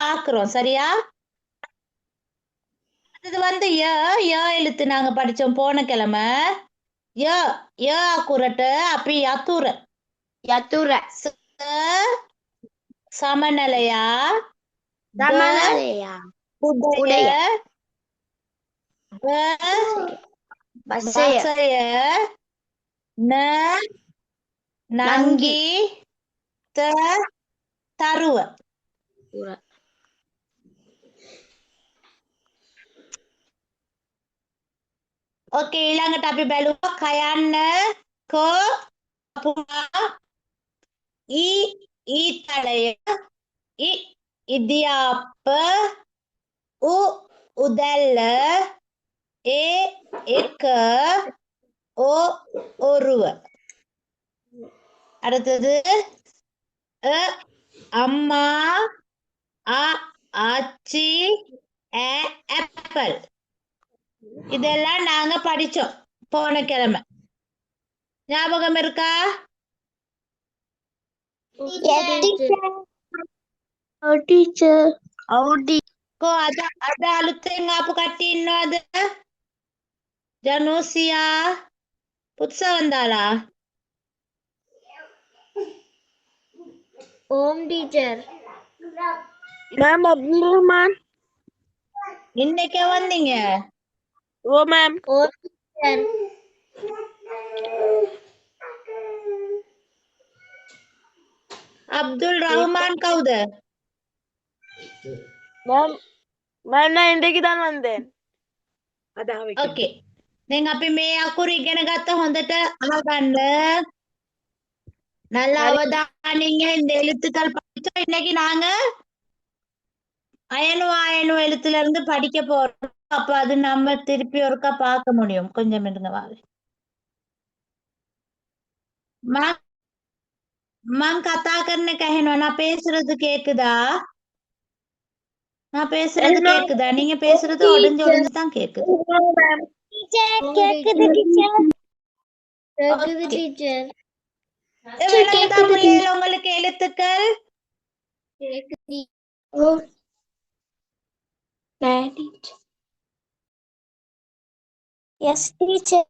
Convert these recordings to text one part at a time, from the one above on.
பாக்குறோம். சரியா? இது வந்து ய ய எழுத்து நாங்க படிச்சோம் போன கிழமை. ய ய குரட்டு அப்படி யத்துர. யத்துர. சமநிலையா. சமநிலையா. உடைய. வசைய. நங்கி. தருவ. Oke, ඊළඟට අපි බැලුවා කයන්න ක පුරා ඊතලය ඉදියාප්ප උදැල්ල එක ஒருவ. அடுத்தது அம்மா ஆச்சி ஆப்பிள். இதெல்லாம் நாங்க படிச்சோம் போன கிழமை. ஞாபகம் இருக்கா? අද අලුතෙන් ආපු කට්ටිය ඉන්නවද? ජනෝසියා පුත්සවන්දාලා. ஓம் டீச்சர். மேம் அப்துல் ரஹ்மான். இன்னைக்கு வந்தீங்க? ஓ மேம். ஓம் டீச்சர். அப்துல் ரஹ்மான் கவுத? மேம் மேம் நான் இன்றைக்கு தான் வந்தேன். ஓகே. දැන් අපි මේ අකුරු ඉගෙන ගත්ත හොඳට අහගන්න. நல்ல அவதானிங்க. இந்த எழுத்துக்கள் படிச்சோம். இன்னைக்கு நாங்க அயனு ஆயனு எழுத்துல இருந்து படிக்க போறோம். அப்ப அது நம்ம திருப்பி ஒருக்கா பார்க்க முடியும். கொஞ்சம் இருங்க வாங்க. මං කතා කරන එක ඇහෙනවා. நான் பேசுறது கேக்குதா? நான் பேசுறது கேக்குதா? நீங்க பேசுறது உடைஞ்சு உடைஞ்சு தான் கேக்குது. கேக்குது டீச்சர். கேக்குது டீச்சர். விளங்குதா பிள்ளைகள் உங்களுக்கு எழுத்துக்கள்? கேக்குது. Yes teacher.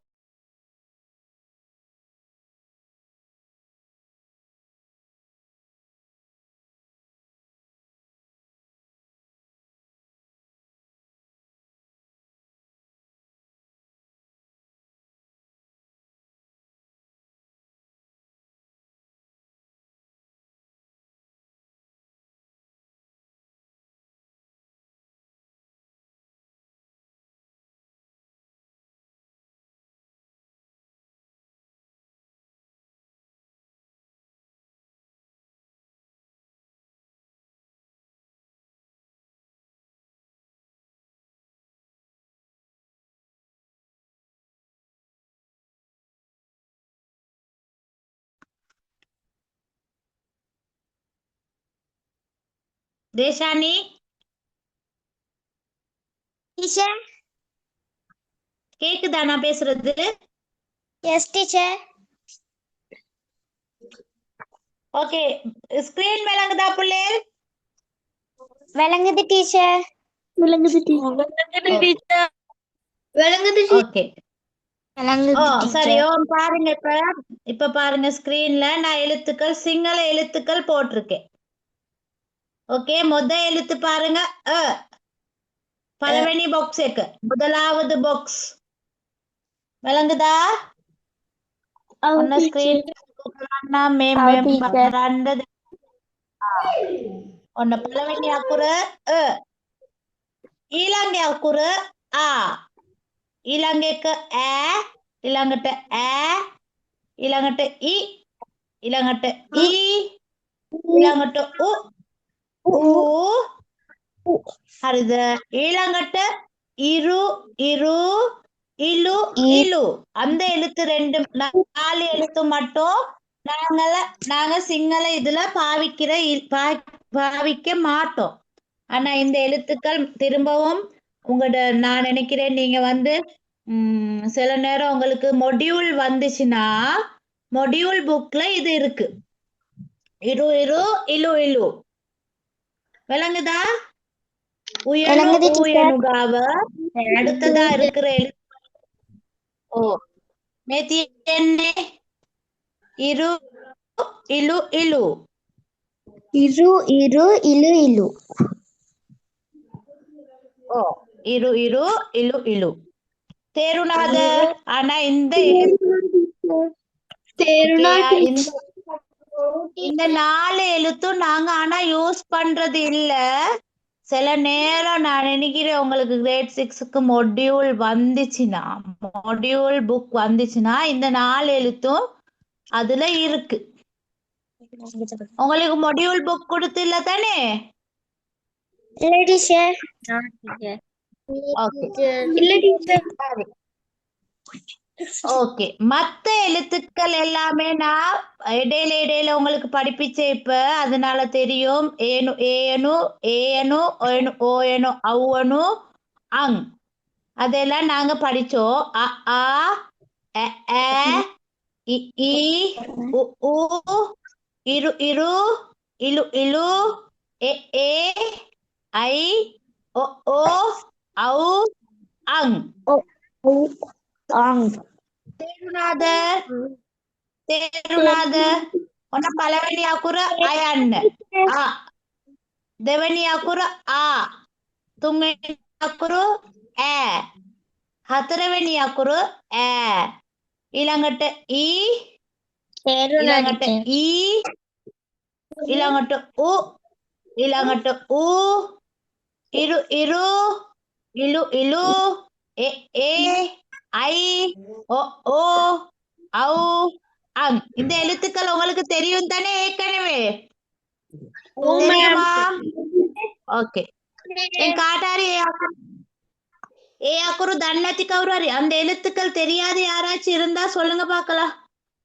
தேஷானி டீச்சர். கேக்குதா நான் பேசுறது? S teacher. ஓகே. ஸ்கிரீன் விளங்குதா பிள்ளைகள்? விளங்குது டீச்சர். விளங்குது டீச்சர். விளங்குது ஓகே. விளங்குது சரி. டீச்சர். பாருங்க இப்ப பாருங்க ஸ்கிரீன்ல நான் எழுத்துக்கள் சிங்கள எழுத்துக்கள் போட்டிருக்கேன். ஓகே. முத எழுத்து பாருங்க பலவனி பாக்ஸ் එක முதலாவது பாக்ஸ் விளங்குதா? ඔන්න ස්ක්‍රීන් මේ බලන්න. ඔන්න පළවෙනි අකුර ඊළඟ අකුර ආ. ඊළඟ එක ඈ, ඊළඟට ඈ, ඊළඟට ඊ, ඊළඟට ඊ, ඊළඟට උ හරිද? ඊළඟට ඉරු ඉරු இலு இலு. அந்த எழுத்து ரெண்டு 4 எழுத்து மட்டும் நாங்க சிங்கள இதுல பாவிக்க மாட்டோம். ஆனா இந்த எழுத்துக்கள் திரும்பவும் நான் நினைக்கிறேன் நீங்க வந்து சில நேரம் உங்களுக்கு மொடியூல் வந்துச்சுன்னா மொடியூல் புக்ல இது இருக்கு. இரு இரு இலு இலு. விளங்குதா? உயனு விளங்குது டீச்சர். ஊயனுகாவ அடுத்ததா இருக்கிற ஓ நேத்தி என்ன இரு இலு இலு இரு இரு இலு இலு. ஓ இரு இரு இலு இலு தேருனாத. ஆனா இந்த தேருனா okay, இந்த 4 எழுத்தும் நாங்க ஆனா யூஸ் பண்றது இல்ல. சில நேரம் நான் நினைக்கிறேன் உங்களுக்கு கிரேட் 6க்கு மொடியூல் வந்துச்சுன்னா மொடியூல் புக் வந்துச்சுன்னா இந்த 4 எழுத்தும் அதுல இருக்கு. உங்களுக்கு மொடியூல் புக் கொடுத்து இல்ல தானே? இல்ல டீச்சர். ஓகே இல்ல டீச்சர். ஓகே மத்த எழுத்துக்கள் எல்லாமே நான் இடையில இடையில உங்களுக்கு படிப்பிச்சேன் இப்ப, அதனால தெரியும். ஏனு ஏனு ஏனு ஓயனு ஓயனு அவ்வனு அங் அதெல்லாம் நாங்க படிச்சோம். அ ஆ எ ஏ இ ஈ உ ஊ இரு இரு இலு இலு எ ஏ ஐ ஒ ஓ ஔ அங். තේරුණාද? තේරුණාද? ඔන්න පළවෙනි අකුර අයන්න. ආ. දෙවෙනි අකුර ආ. තුන්වෙනි අකුරු ඈ. හතරවෙනි අකුරු ඈ. ඊළඟට ඊ. ඊළඟට ඊ. ඊළඟට උ. ඊළඟට ඌ. ඉරු ඉරු. ඉලු ඉලු. එ ඒ ஐ ஓ ஓ ஔ அங். இந்த எழுத்துக்கள் உங்களுக்கு தெரியும் தானே ஏற்கனவே? தெரியுமா? ஓகே. என் காட்டாரி ஏ அக்குரு தன்னத்தி கௌராரி அந்த எழுத்துக்கள் தெரியாது யாராச்சும் இருந்தா சொல்லுங்க பார்க்கலாம்.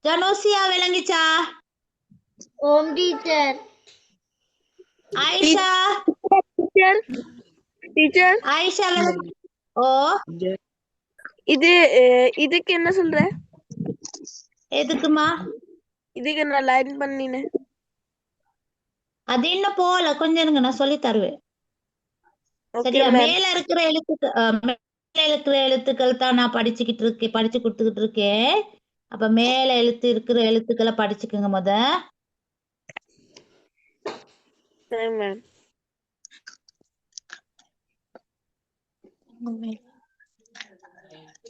ஜனோசியா விளங்கிச்சா? ஓம் டீச்சர். ஆயிஷா டீச்சர் ஆயிஷா விளங்கி ஓ இதுக்கு என்ன சொல்ற? எதுக்குமா? இதுக்கு நான் லைன் பண்ணினேன். அது இன்னும் போல கொஞ்சம் இருங்க நான் சொல்லி தருவேன். சரியா? மேல இருக்கிற எழுத்துக்கள் தான் நான் படிச்சு கொடுத்துக்கிட்டு இருக்கேன். அப்ப மேல இருக்கிற எழுத்துக்களை படிச்சுக்குங்க முத.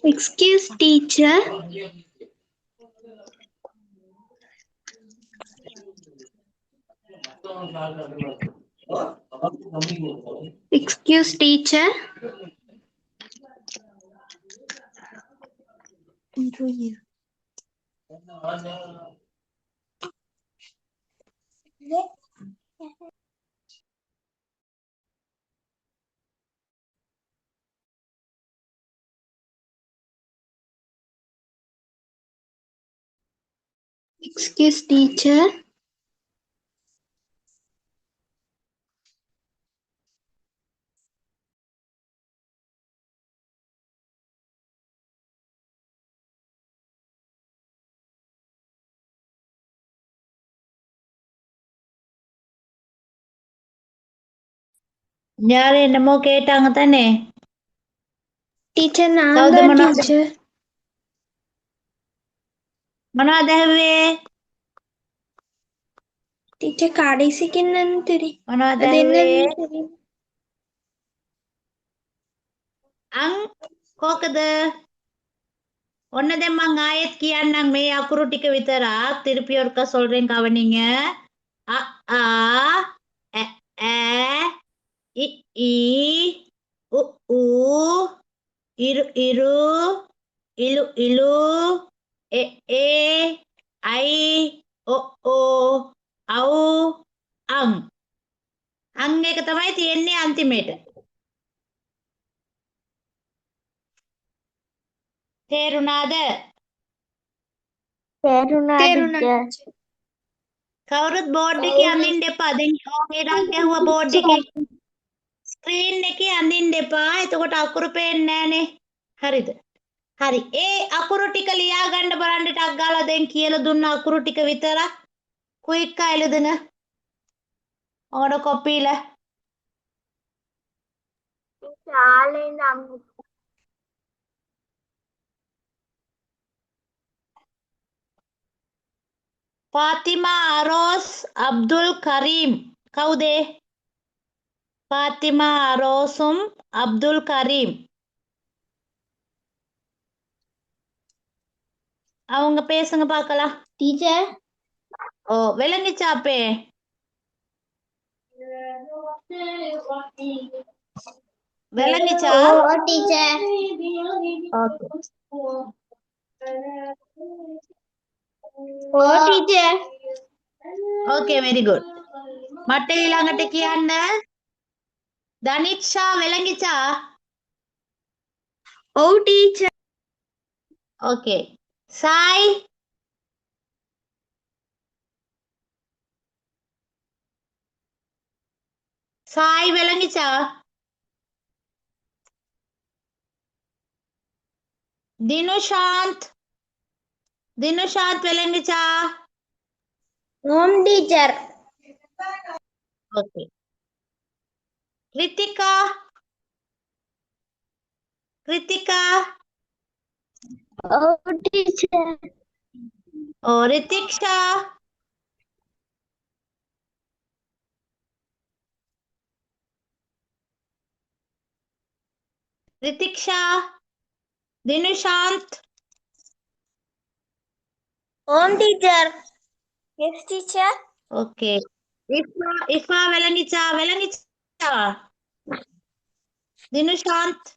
Excuse teacher. Excuse teacher. Excuse teacher. யாரு என்னமோ கேட்டாங்க தானே? Teacher நான் Sauda தான் mana? teacher. මොනවද ඇහුවේ? Teacher கடைசிக்கு என்னன்னு தெரியும். මොනවද அது ඇහුවේ? என்னன்னு தெரியும். අං කෝකද? ඔන්න දැන් මං ආයෙත් කියන්නම් මේ අකුරු ටික විතරක් திருப்பி ஒருக்கா சொல்றேன் கவனிங்க. அ ஆ எ ஏ இ ஈ உ ஊ இரு இரு இலு இலு எ ஏ ஐ ඔ ඕ ஔ අං. අං එක තමයි තියෙන්නේ අන්තිමේට. තේරුණාද? කවුරුත් බෝඩ් එකේ අඳින්න එපා. දැන් ඕකේටක් ගැහුවා බෝඩ් එකේ. ස්ක්‍රීන් එකේ අඳින්න එපා. එතකොට අකුරු පේන්නේ නැහනේ. හරිද? හරි. ඒ අකුරු ටික ලියා ගන්න බලන්න ටක් ගාලා දැන් කියලා දුන්න අකුරු ටික විතරක් ක්වික් ආ எழுதுங்க. உங்களோட காப்பியில Fatima Aros Abdul Karim. Kau deh. Fatima Arosum Abdul Karim. அவங்க பேசுங்க பார்க்கலாம். டீச்சர் ஓ விளங்கிச்சாப்பே? விளங்கிச்சா? ஓ டீச்சர் ஓகே. ஓ டீச்சர் ஓகே வெரி குட். மட்டை இல்லாங்கட்ட කියන්න. தனிஷா விளங்கிச்சா? ஓ டீச்சர் ஓகே. சாய் சாய் விளங்கிச்சா? தினுஷாந்த் தினுஷாந்த் விளங்கிச்சா? ஓம் டீச்சர் ஓகே. கிருத்திகா கிருத்திகா ஓ டீச்சர் ஓ ரித்திக்ஷா ரித்திக்ஷா தினுஷாந்த் ஓம் teacher yes teacher okay. Ifa விளங்கிச்சா? விளங்கிச்சா? தினுஷாந்த்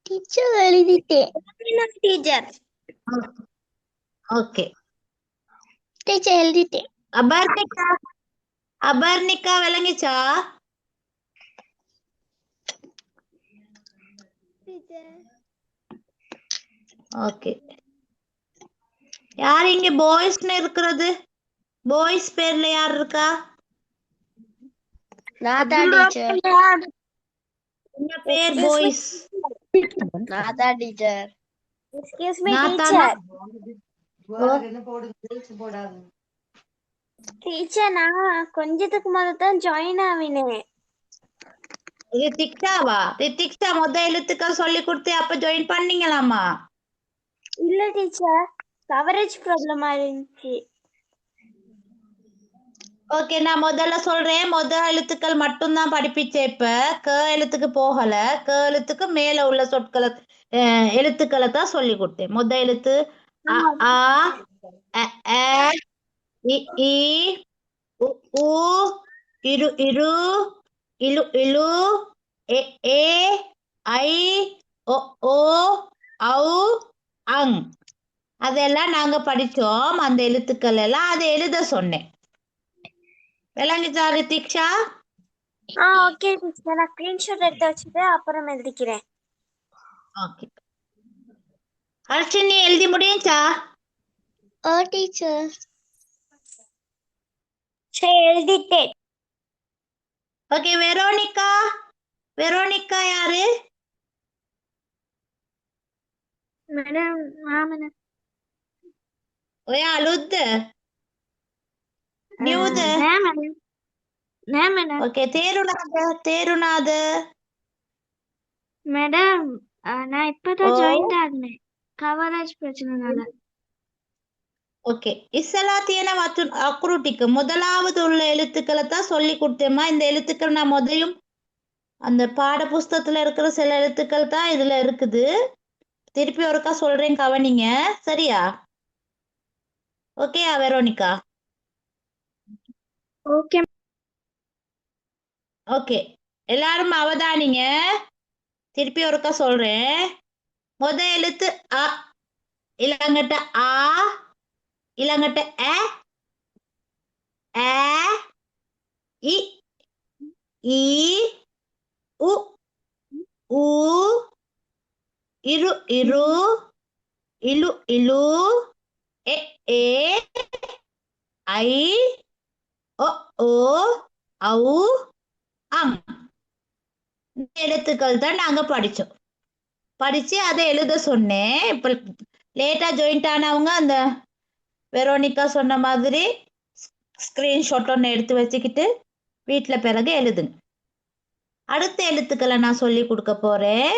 டீச்சர் எழுதிட்டேன் டீச்சர் ஓகே. டீச்சர் எழுதிட்டேன் அபர்ணிகா அபர்ணிகா விளங்கிச்சா? ஓகே. யார் இங்க பாய்ஸ்னு இருக்கிறது? பாய்ஸ் பேர்ல யார் இருக்கா? நாதா டீச்சர் என்ன பேர் பாய்ஸ்? நாதா டீச்சர் எக்ஸ்கியூஸ் மீ நாத்தானா? டீச்சர் நான் கொஞ்சத்துக்கு முதல்ல தான் ஜாயின் ஆவினேன் ரித்திக்ஷாவா? ரித்திக்ஷா எழுத்துக்கள் சொல்லி கொடுத்து அப்ப ஜாயின் பண்ணீங்களாமா? இல்ல டீச்சர் கவரேஜ் ப்ராப்ளமா இருந்துச்சு ஓகே, நான் முதல்ல சொல்றேன். எழுத்துக்கள் மட்டும்தான் படிப்பிச்சேன். இப்ப க எழுத்துக்கு போகல. க எழுத்துக்கு மேல உள்ள சொற்களை எழுத்துக்களை தான் சொல்லி கொடுத்தேன். எழுத்து அ ஆ அ ஆ இ ஈ உ ஊ இரு இரு இலு இலு எ ஏ ஐ ஒ ஓ ஔ அங். அதெல்லாம் நாங்க படிச்சோம். அந்த எழுத்துக்கள் எல்லாம் அதை எழுத சொன்னேன். விளங்குச்சா ரித்திக்ஷா? ஓகே டீச்சர் நான் ஸ்கிரீன்ஷாட் எடுத்து வச்சுட்டு அப்புறம் எழுதிக்கிறேன் ஓகே. ஹர்ஷினி எழுதி முடியுச்சா? ஓ டீச்சர் சரி எழுதிட்டேன் ஓகே. வெரோனிகா வெரோனிகா யாரு? மேடம் மேடம் ஒயா அலுத் நியூத் மேடம் ஓகே. தேருநாத மேடம் நான் இப்பதான் ஜாயின் ஆகினேன் கவரேஜ் பிரச்சனைனால ஓகே. இஸ்ஸலா தியன அக்ரூட்டிக்கு முதலாவது உள்ள எழுத்துக்களை தான் சொல்லி கொடுத்தேம்மா. இந்த எழுத்துக்கள் நான் முதலையும் அந்த பாட புஸ்தகத்துல இருக்கிற சில எழுத்துக்கள் தான் இதுல இருக்குது. திருப்பி ஒருக்கா சொல்றேன், கவனிங்க. சரியா? ஓகேயா வெரோனிகா? Okay okay. எல்லாரும் அவதானிங்க. திருப்பி ஒருக்கா சொல்றேன். எழுத்து அ, இளங்கட்ட ஆ, இளங்கட்ட அ, ஆ, இ, ஈ, உ, ஊ, இரு இரு, இலு இலு, எ ஏ, ஐ, ஒ ஓ, ஔ அங். இந்த எழுத்துக்கள் தான் நாங்க படிச்சோம். படிச்சு அதை எழுத சொன்னேன். இப்ப லேட்டா ஜாயின்ட் ஆனவங்க அந்த வெரோனிகா சொன்ன மாதிரி ஸ்கிரீன்ஷாட் ஒன்று எடுத்து வச்சுக்கிட்டு வீட்டில் பிறகு எழுதுங்க. அடுத்த எழுத்துக்களை நான் சொல்லி கொடுக்க போறேன்.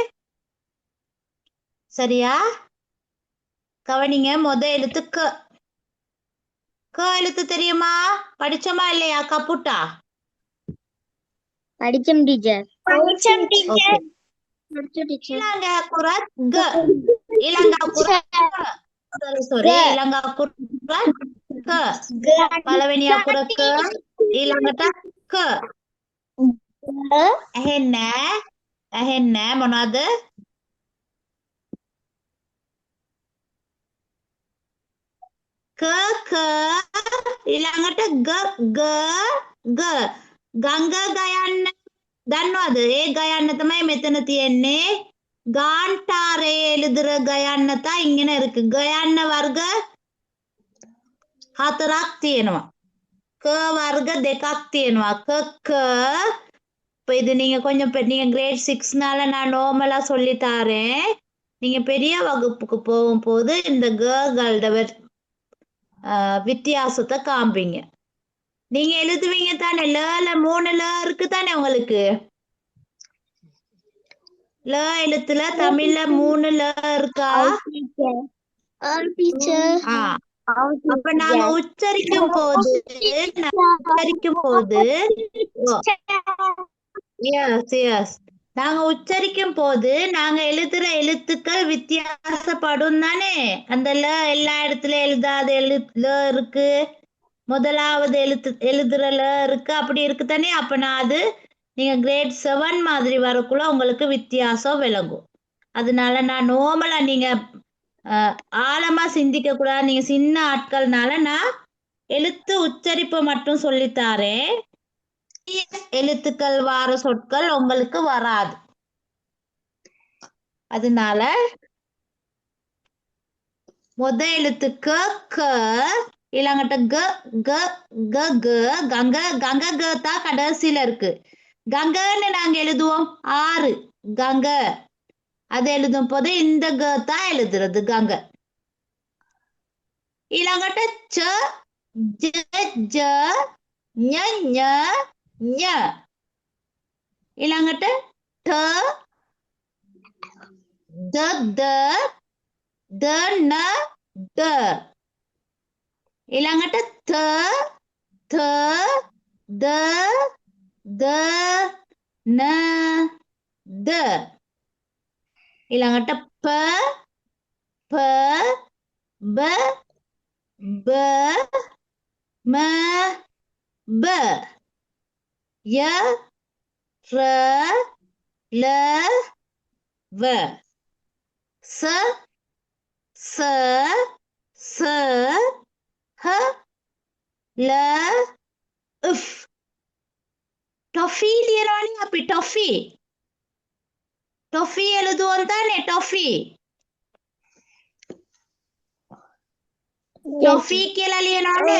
சரியா? கவனிங்க. எழுத்து க. க எழுத்து தெரியுமா? படிச்சோமா இல்லையா? கப்புட்டா. படிச்சோம் டீச்சர். ஓகே. இலங்கா குரத் க. இலங்கா குரத் sorry இலங்கா குரத் க. பலவனியா குரத் க. ඊළඟට ක. ඇහෙන්නේ මොනවද? ක ක. ඊළඟට ග ග ග. ගංග ගයන්න දන්නවද? ඒ ගයන්න තමයි මෙතන තියෙන්නේ. ගාන්ටාරේ එළිදර ගයන්න தான் ඉගෙන இருக்கு. ගයන්න වර්ග 4ක් තියෙනවා. க வர்க்க දෙකක් තියෙනවා. க இப்போ இது நீங்க கொஞ்சம் நீங்க கிரேட் 6னால நான் நார்மலா சொல்லி தாரேன். நீங்க பெரிய வகுப்புக்கு போகும்போது இந்த ககளோட வித்தியாசத்தை காண்பீங்க. நீங்க எழுதுவீங்க தானே? ல 3 ல இருக்கு தானே உங்களுக்கு? ல எழுத்துல தமிழ்ல 3 ல இருக்கா? அப்ப நாங்க உச்சரிக்கும் போது நாங்க உச்சரிக்கும் போது நாங்க எழுதுற எழுத்துக்கள் வித்தியாசப்படும் தானே. அந்த ல எல்லா இடத்துல எழுதாத எழுத்துல இருக்கு, முதலாவது எழுதுற ல இருக்கு, அப்படி இருக்கு தானே. அப்ப நான் அது நீங்க கிரேட் 7 மாதிரி வரக்குள்ள உங்களுக்கு வித்தியாசம் விளங்கும். அதனால நான் நார்மலா நீங்க ஆழமா சிந்திக்க கூடாது. நீங்க சின்ன ஆட்கள்னால நான் எழுத்து உச்சரிப்பை மட்டும் சொல்லித்தாரேன். எழுத்துக்கள் வார சொற்கள் உங்களுக்கு வராது. அதனால எழுத்து க க. இல்லாங்கட்ட க க க க. கங்க கங்க க தான் கடைசியில இருக்கு. கங்கன்னு நாங்க எழுதுவோம் 6 கங்க. அது எழுதும் போது இந்த க தான் எழுதுறது கங்க. இல்லாங்கட்ட ச ஜ ஜ ஞ ஞ ஞ. இல்லாங்கட்ட ட த த த ந த. இல்லாங்கட்ட த த த த ந த. இல்லாங்கட்ட ப ப ப ப ம ப. ய ர ல வ. ச ச ச ஹ ல இஃப். टॉफी लियरानी අපි टॉफी टॉफी எழுதுவோம் தானே? टॉफी टॉफी කියලා ලියනවානේ.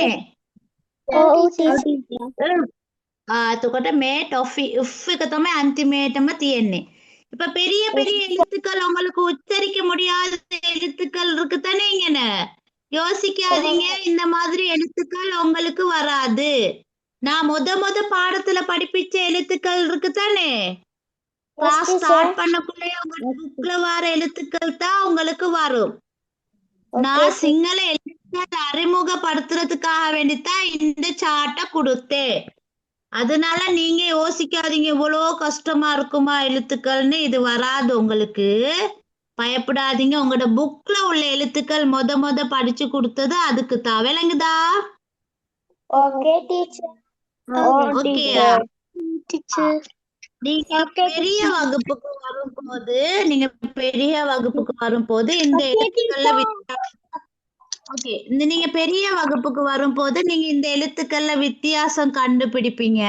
එතකොට මේ टॉफी උෆ් එක තමයි අන්තිමේටම තියෙන්නේ. இப்ப பெரிய பெரிய எழுத்துக்கள் உங்களுக்கு உச்சரிக்க முடியாத எழுத்துக்கள் இருக்கு தானே. இங்க யோசிக்காதீங்க, இந்த மாதிரி எழுத்துக்கள் உங்களுக்கு வராது. நான் முத பாடத்துல படிப்பிச்ச எழுத்துக்கள் இருக்கு தானே. கிளாஸ் ஸ்டார்ட் பண்ணக்குள்ளே உங்க புக்ல வர எழுத்துக்கள் தான் உங்களுக்கு வரும். நான் சிங்கள எழுத்துக்கள் அறிமுகப்படுத்துறதுக்காக வேண்டித்தான் இந்த சார்ட்டை கொடுத்தேன். அதனால நீங்க யோசிக்காதீங்க இவ்வளோ கஷ்டமா இருக்குமா எழுத்துக்கள்னு. இது வராது உங்களுக்கு, பயப்படாதீங்க. உங்களோட புக்ல உள்ள எழுத்துக்கள் முத படிச்சு கொடுத்தது அதுக்கு தான். விளங்குதா? Okay teacher. ஓகேயா? டீச்சர் நீங்க பெரிய வகுப்புக்கு வரும்போது இந்த எழுத்துக்கள்ல ஓகே, நீங்க பெரிய வகுப்புக்கு வரும்போது நீங்க இந்த எழுத்துக்கள்ல வித்தியாசம் கண்டுபிடிப்பீங்க,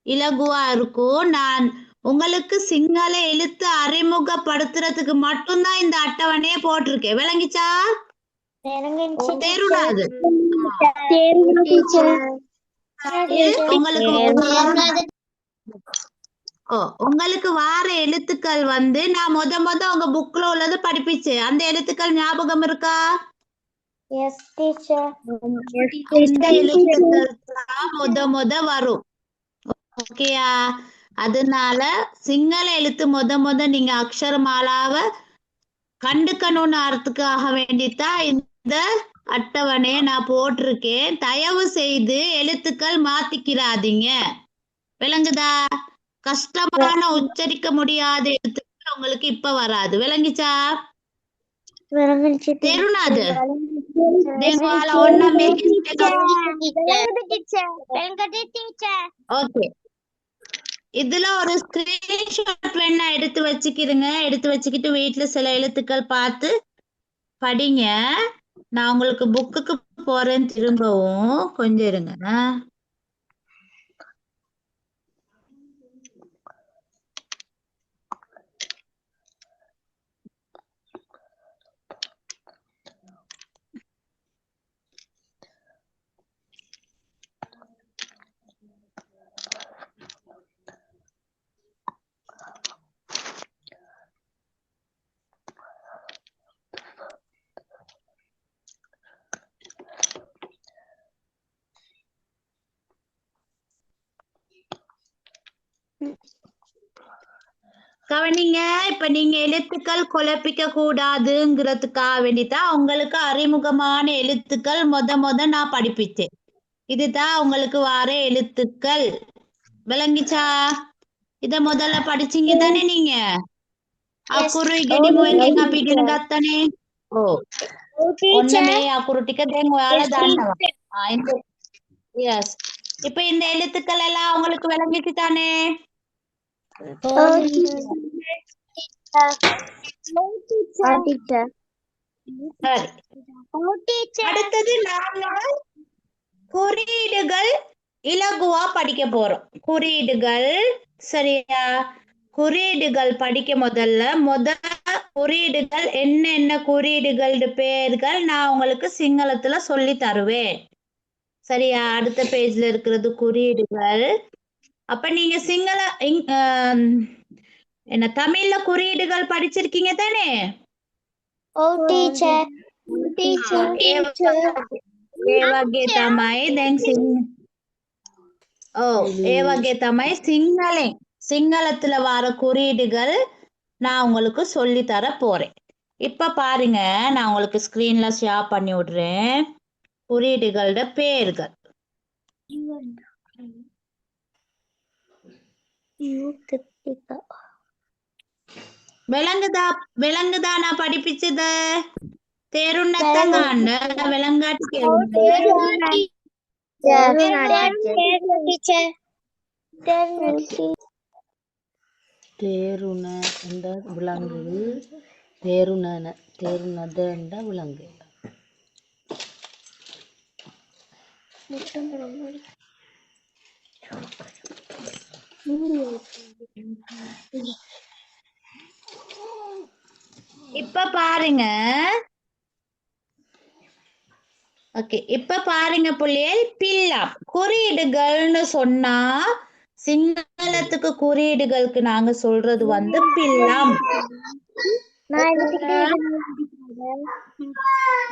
இலகுவா இருக்கும். நான் உங்களுக்கு சிங்கள எழுத்து அறிமுகப்படுத்துறதுக்கு மட்டும்தான் இந்த அட்டவணையை போட்டிருக்கேன். விளங்கிச்சா? தேருடாது உங்களுக்கு வார எழுத்துக்கள் நான் முத உங்க புக்ல உள்ளது படிப்பிச்சேன். அந்த எழுத்துக்கள் ஞாபகம் இருக்கா? Yes teacher. இந்த எழுத்துக்கள் தான் முத வரும். ஓகேயா? அதனால சிங்கள எழுத்து முத நீங்க அக்ஷரமாலாவை கண்டுக்கணும்னு அர்த்தத்துக்காக வேண்டித்தான் இந்த அட்டவணையை நான் போட்டிருக்கேன். தயவு செய்து எழுத்துக்கள் மாத்திக்கிறாதீங்க. விளங்குதா? கஷ்டமான உச்சரிக்க முடியாத எழுத்துக்கள் உங்களுக்கு இப்ப வராது. விளங்கிச்சா? தெருநாது தேவால ஒன்னா ஓகே. இதுல ஒரு ஸ்கிரீன்ஷாட் வேணா எடுத்து வச்சுக்கிருங்க. எடுத்து வச்சுக்கிட்டு வீட்டுல சில எழுத்துக்கள் பார்த்து படிங்க. நான் உங்களுக்கு புக்குக்கு போறேன். திரும்பவும் கொஞ்சம் இருங்க. கவனிங்க. இப்ப நீங்க எழுத்துக்கள் குழப்பிக்க கூடாதுங்கிறதுக்காக வேண்டிதான் உங்களுக்கு அறிமுகமான எழுத்துக்கள் முத நான் படிப்பிச்சேன். இதுதான் உங்களுக்கு வர எழுத்துக்கள். விளங்கிச்சா? இத முதல்ல படிச்சீங்க தானே நீங்க? අකුරු ඉගෙනීම එකෙන් අපි ඉගෙන ගත්තනේ. ඔව්. ඔන්න මේ අකුරු ටික දැන් ඔයාලා දන්නවා. yes. இப்ப இந்த எழுத்துக்கள் எல்லாம் உங்களுக்கு விளங்கிச்சு தானே? அடுத்தது நாம குறியீடுகள் இலகுவா படிக்க போறோம். குறியீடுகள் சரியா? குறியீடுகள் படிக்க முதல்ல குறியீடுகள் என்ன குறியீடுகள் பெயர்கள் நான் உங்களுக்கு சிங்களத்துல சொல்லி தருவேன். சரியா? அடுத்த பேஜ்ல இருக்கிறது குறியீடுகள். அப்ப நீங்க சிங்கள என்ன தமிழ்ல குறியீடுகள் படிச்சிருக்கீங்க தானே? ඒ වගේ තමයි දැන් ඒ වගේ තමයි சிங்களத்துல வர குறியீடுகள் நான் உங்களுக்கு சொல்லி தர போறேன். இப்ப பாருங்க, நான் உங்களுக்கு ஸ்கிரீன்ல ஷேர் பண்ணி விடுறேன் குறியீடுகளோட பேர்கள். விளங்குதா நான் படிப்பிச்சது? தேருன்னத்தங்கான விளங்காட்டி தேருண என்ற விலங்கு, தேருணத என்ற விலங்கு. இப்ப பாருங்க. ஓகே, இப்ப பாருங்க புள்ளியல். பில்லாம் குறியீடுகள்னு சொன்னா சிங்களத்துக்கு குறியீடுகளுக்கு நாங்க சொல்றது வந்து பில்லாம்.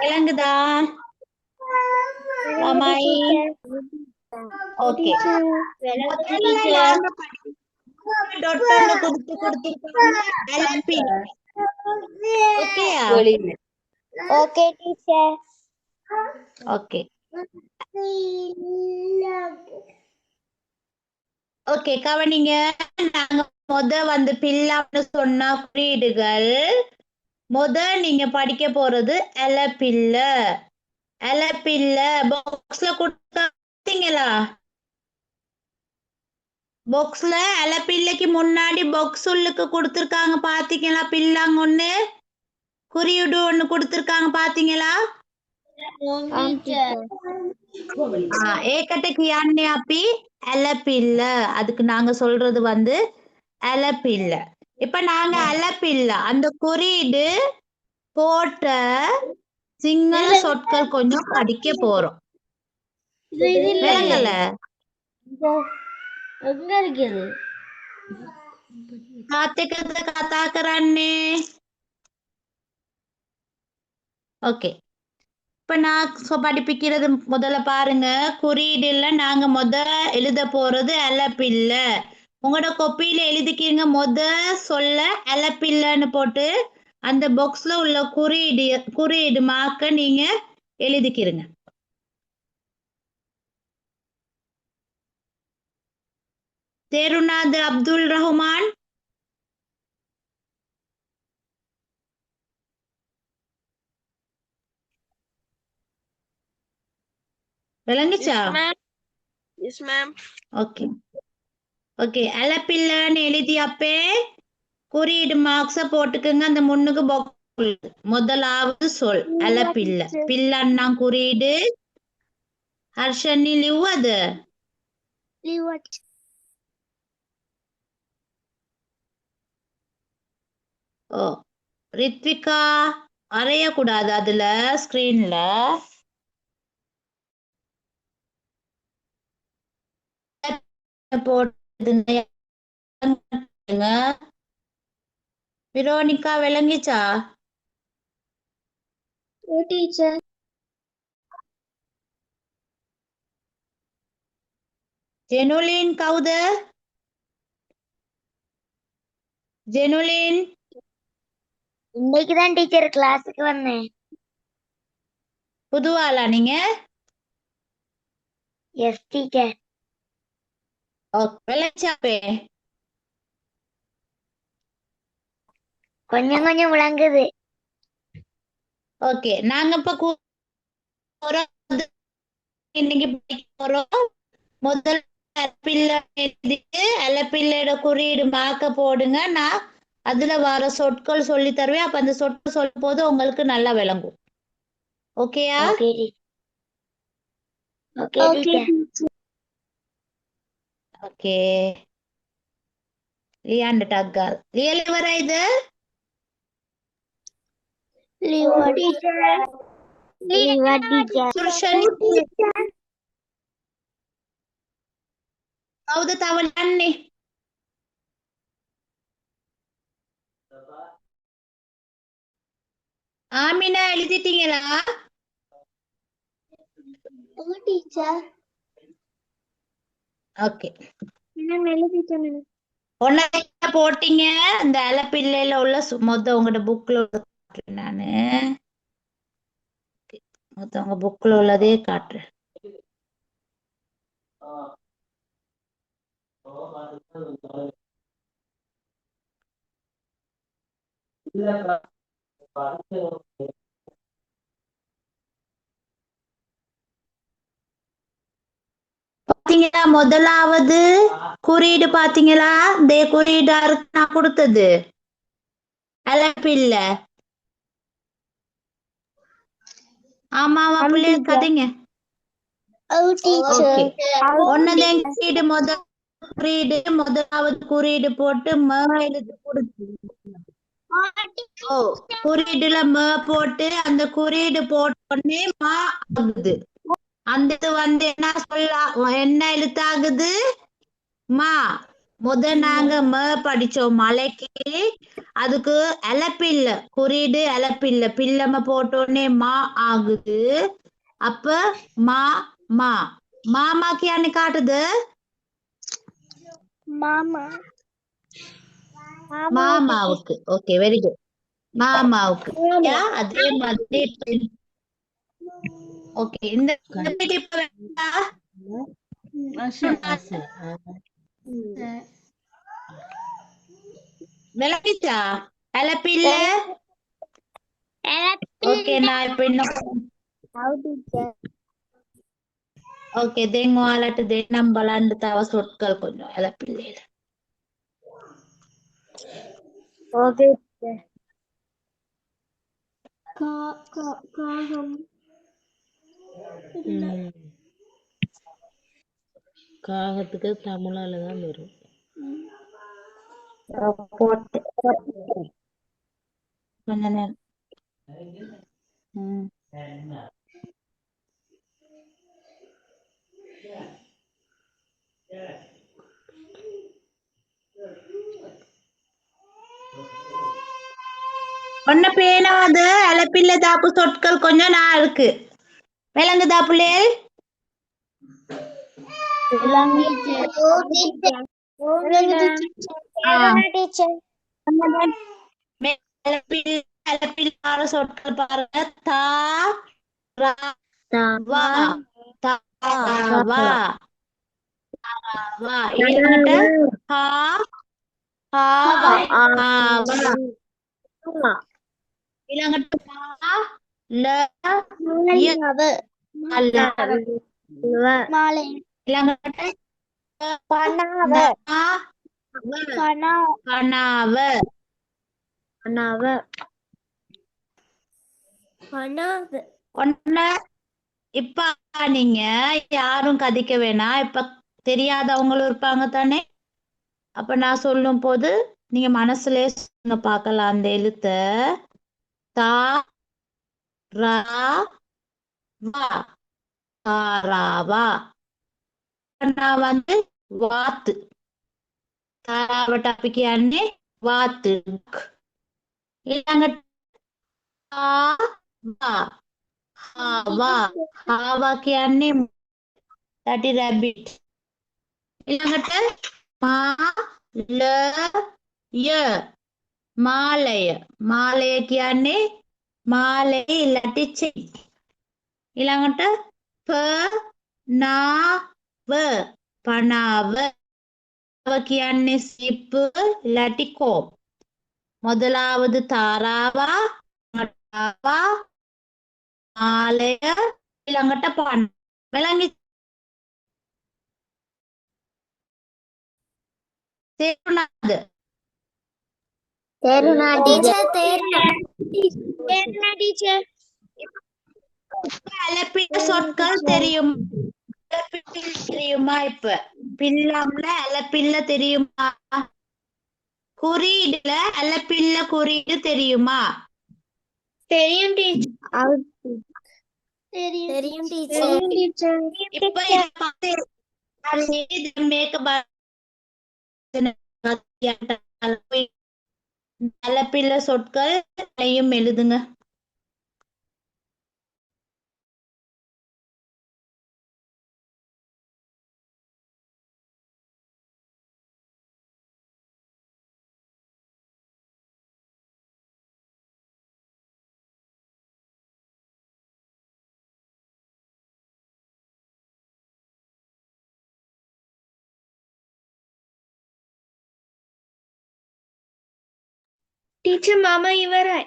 விளங்குதா? Okay, okay teacher. Okay okay கவனிங்க. நாங்க வந்து பில்லான்னு சொன்னா குறியீடுகள் நீங்க படிக்க போறது எலப்பில்ல. பாக்ஸ்ல கொடுத்தீங்களா? பாக்ஸ்ல எலப்பில்லைக்கு முன்னாடி பாக்ஸ் உள்ளுக்கு கொடுத்திருக்காங்க பாத்தீங்களா? பில்லாங்க ஒண்ணு குறியீடு ஒண்ணு கொடுத்திருக்காங்க பாத்தீங்களா? ஏකට කියන්නේ අපි ඇලපිල්ල. அதுக்கு நாங்க சொல்றது வந்து ඇලපිல்ல. இப்ப நாங்க ඇලපිல்ல அந்த குறியீடு போட்ட சிங்கள சொற்கள் கொஞ்சம் படிக்க போறோம். விளங்கல? எங்க இருக்குது? காத்துக்கிறது கதா කරන්නේ. ஓகே, இப்ப நான் படிப்பிக்கிறது முதல்ல பாருங்க. குறியீடுல நாங்க எழுத போறது எலப்பில்ல. உங்களோட கொப்பியில எழுதிக்கீங்க சொல்ல அலப்பில்லன்னு போட்டு அந்த பாக்ஸ்ல உள்ள குறியீடு மார்க்க நீங்க எழுதிக்கிறீங்க. தேருநாத் அப்துல் ரஹ்மான், விளங்குச்சா? Yes ma'am. Okay okay. அலப்பில்லன்னு எழுதி அப்பே குறியீடு மார்க்ஸ போட்டுக்குங்க அந்த முன்னுக்கு பாக்ஸ். முதலாவது சொல் அலப்பில்ல. பில்லன்னா குறியீடு. ஹர்ஷனி லிவ்வது ஓ ரித்விகா அறையக்கூடாது அதுல ஸ்கிரீன்ல. போட்டுங்க. விரோனிகா விளங்கிச்சா? டீச்சர் ஜெனுலின் கவுத? ஜெனுலின் இன்னைக்கு தான் டீச்சர் கிளாஸுக்கு வந்தேன். புதுவாளா நீங்க? S teacher. விளைச்சாப்பே கொஞ்சம் கொஞ்சம் விளங்குது. ஓகே. நாங்க இப்ப இன்னைக்கு படிக்க போறோம். முதல் அலப்பிள்ளையோட குறியீடு மார்க்க போடுங்க. நான் அதுல வர சொற்கள் சொல்லி தருவேன். அப்ப அந்த சொற்கள் சொல்லும் போது உங்களுக்கு நல்லா விளங்கும். ஓகேயா? Okay teacher. ஓகே. லியாண்ட டக்கால் லியல் வர இது ಹೌದು ತಾವಲ್ಲಿ ಅನ್ನಿ ஆமினா எழுதிட்டீங்களா? ஓகே. ஒன்ன போட்டீங்க இந்த அலப்பிள்ளையில உள்ள உங்களோட புக்ல நானு உங்க புக்ல உள்ளதே காட்டுறேன். பாத்தீங்களா? முதலாவது குறியீடு பாத்தீங்களா? இந்த குறியீடா இருக்கு நான் கொடுத்தது அலப்பில்ல. ஆமாவா பிள்ளைகள் கதைங்க. ஒன்னதான் குறியீடு முதலாவது குறியீடு போட்டு எழுதி கொடுத்து குறியீடுல போட்டு அந்த குறியீடு போட்டோடனே மா ஆகுது. அந்த இது என்ன என்ன எழுத்தாகுது? மா. நாங்க படிச்சோம் மலைக்கு. அதுக்கு அலப்பில்ல குறியீடு அலப்பில்ல பில்லம போட்டோடனே மா ஆகுது. அப்ப மா மா மாமாக்கு யான்னு காட்டுது? மாமாவுக்கு. Okay very good. மாமாவுக்கு. அதே மாதிரி ஓகே. இந்த விளக்கிச்சா அலப்பில்ல? ஓகே. நான் இப்ப இன்னும் ஓகே தேங்காலட்டு தேனம் பலாண்டு தவ சொற்கள் கொஞ்சம் அலப்பில்லையில. ஓகே. காகத்துக்கு தமிழால தான் வரும். போட்டு கொஞ்ச நேரம். ஒன்ன பேனாவது அலப்பில்ல தாப்பு சொற்கள் கொஞ்சம் நான் இருக்கு. விளங்குதா பிள்ளைகள்? டீச்சர் அலப்பில்லாத சொற்கள் பாருங்க. தா ரா வா தாராவா வா இல்லங்கட்ட ஹா ஹாவா ஹாவா இல்லங்கட்ட மா ல ய அல்ல மாலை இல்லங்கட்ட பனாவ கனாவ ஒன்ன இப்ப நீங்க யாரும் கதிக்க வேணாம். இப்ப தெரியாதவங்களும் இருப்பாங்க தானே. அப்ப நான் சொல்லும் போது நீங்க மனசுலயே சொல்லுங்க பார்க்கலாம். அந்த எழுத்த தா ரா வா தாராவா. நான் வந்து வாத்து தாராவ டாபிக் அண்ணே வாத்து இல்லங்க ஹாவா ஹாவா කියන්නේ தட்டி ரேபிட் ඊළඟට මා ල ය මාලය මාලය කියන්නේ මාලේ ඉලටි චෙයි ඊළඟට ප නාව පනාව කියන්නේ සිප්පු ඉලටි කෝප් முதலாவது தாராவா மட்டாவா மாலைய ඊළඟට පන් விளங்கி තේරුණාද? டீச்சர் அலப்பிட்ட சொற்கள் தெரியும். அலப்பில் தெரியுமா? இப்ப பில்லாம்ல அலப்பில்ல தெரியுமா? குறியீடுல அலப்பில்ல குறியீடு தெரியுமா? தெரியும் டீச்சர் தெரியும் டீச்சர் இப்ப இத பார்த்து மேக்க அலப்பில்ல சொற்கள் எழுதுங்க. टीचर मामा इवर है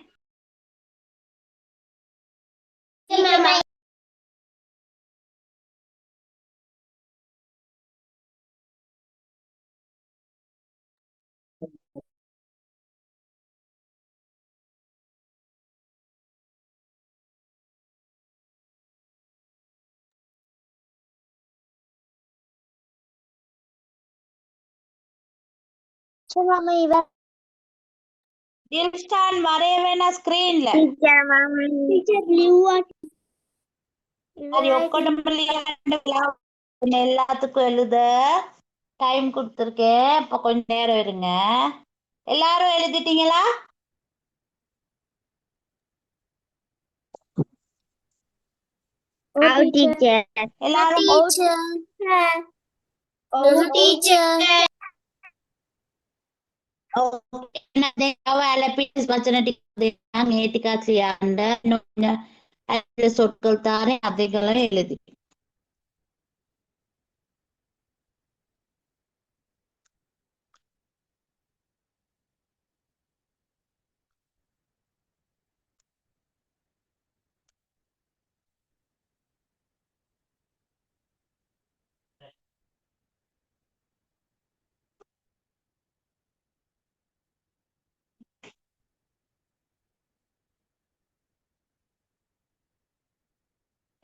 मामा इवर தில்ஸ்டான் வரைய வேணா ஸ்கிரீன்ல टीचर मामा टीचर लिवा அது எல்லாத்துக்கும் எழுத டைம் கொடுத்துருக்கேன். இப்ப கொஞ்ச நேரம் இருங்க. எல்லாரும் எழுதிட்டீங்களா? टीचर எல்லாரும் टीचर நேத்திக்கா செய்யாண்ட சொற்கள் தாரே அதைகளும் எழுதி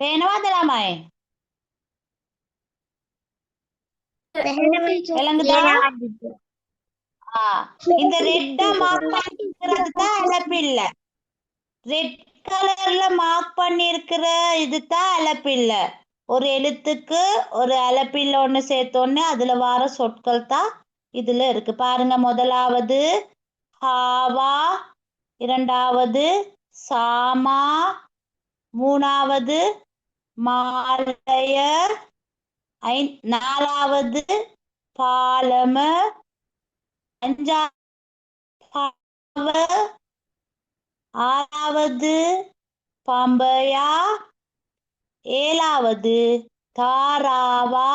පේනවද ළමයි? விளங்குதா? இந்த ரெட்டா மார்க் பண்ணிருக்கிறது தான் அலப்பில்ல. ரெட் கலர்ல மார்க் பண்ணிருக்கிற இதுதான் அலப்பில்ல. ஒரு எழுத்துக்கு ஒரு அலப்பில்ல ஒண்ணு சேர்த்தோன்னு அதுல வர சொற்கள் தான் இதுல இருக்கு. பாருங்க, முதலாவது ஹாவா, இரண்டாவது சாமா, மூணாவது மாலைய, நாலாவது පාලම අංජාව ஆறாவது பம்பையா ஏழாவது தாராவா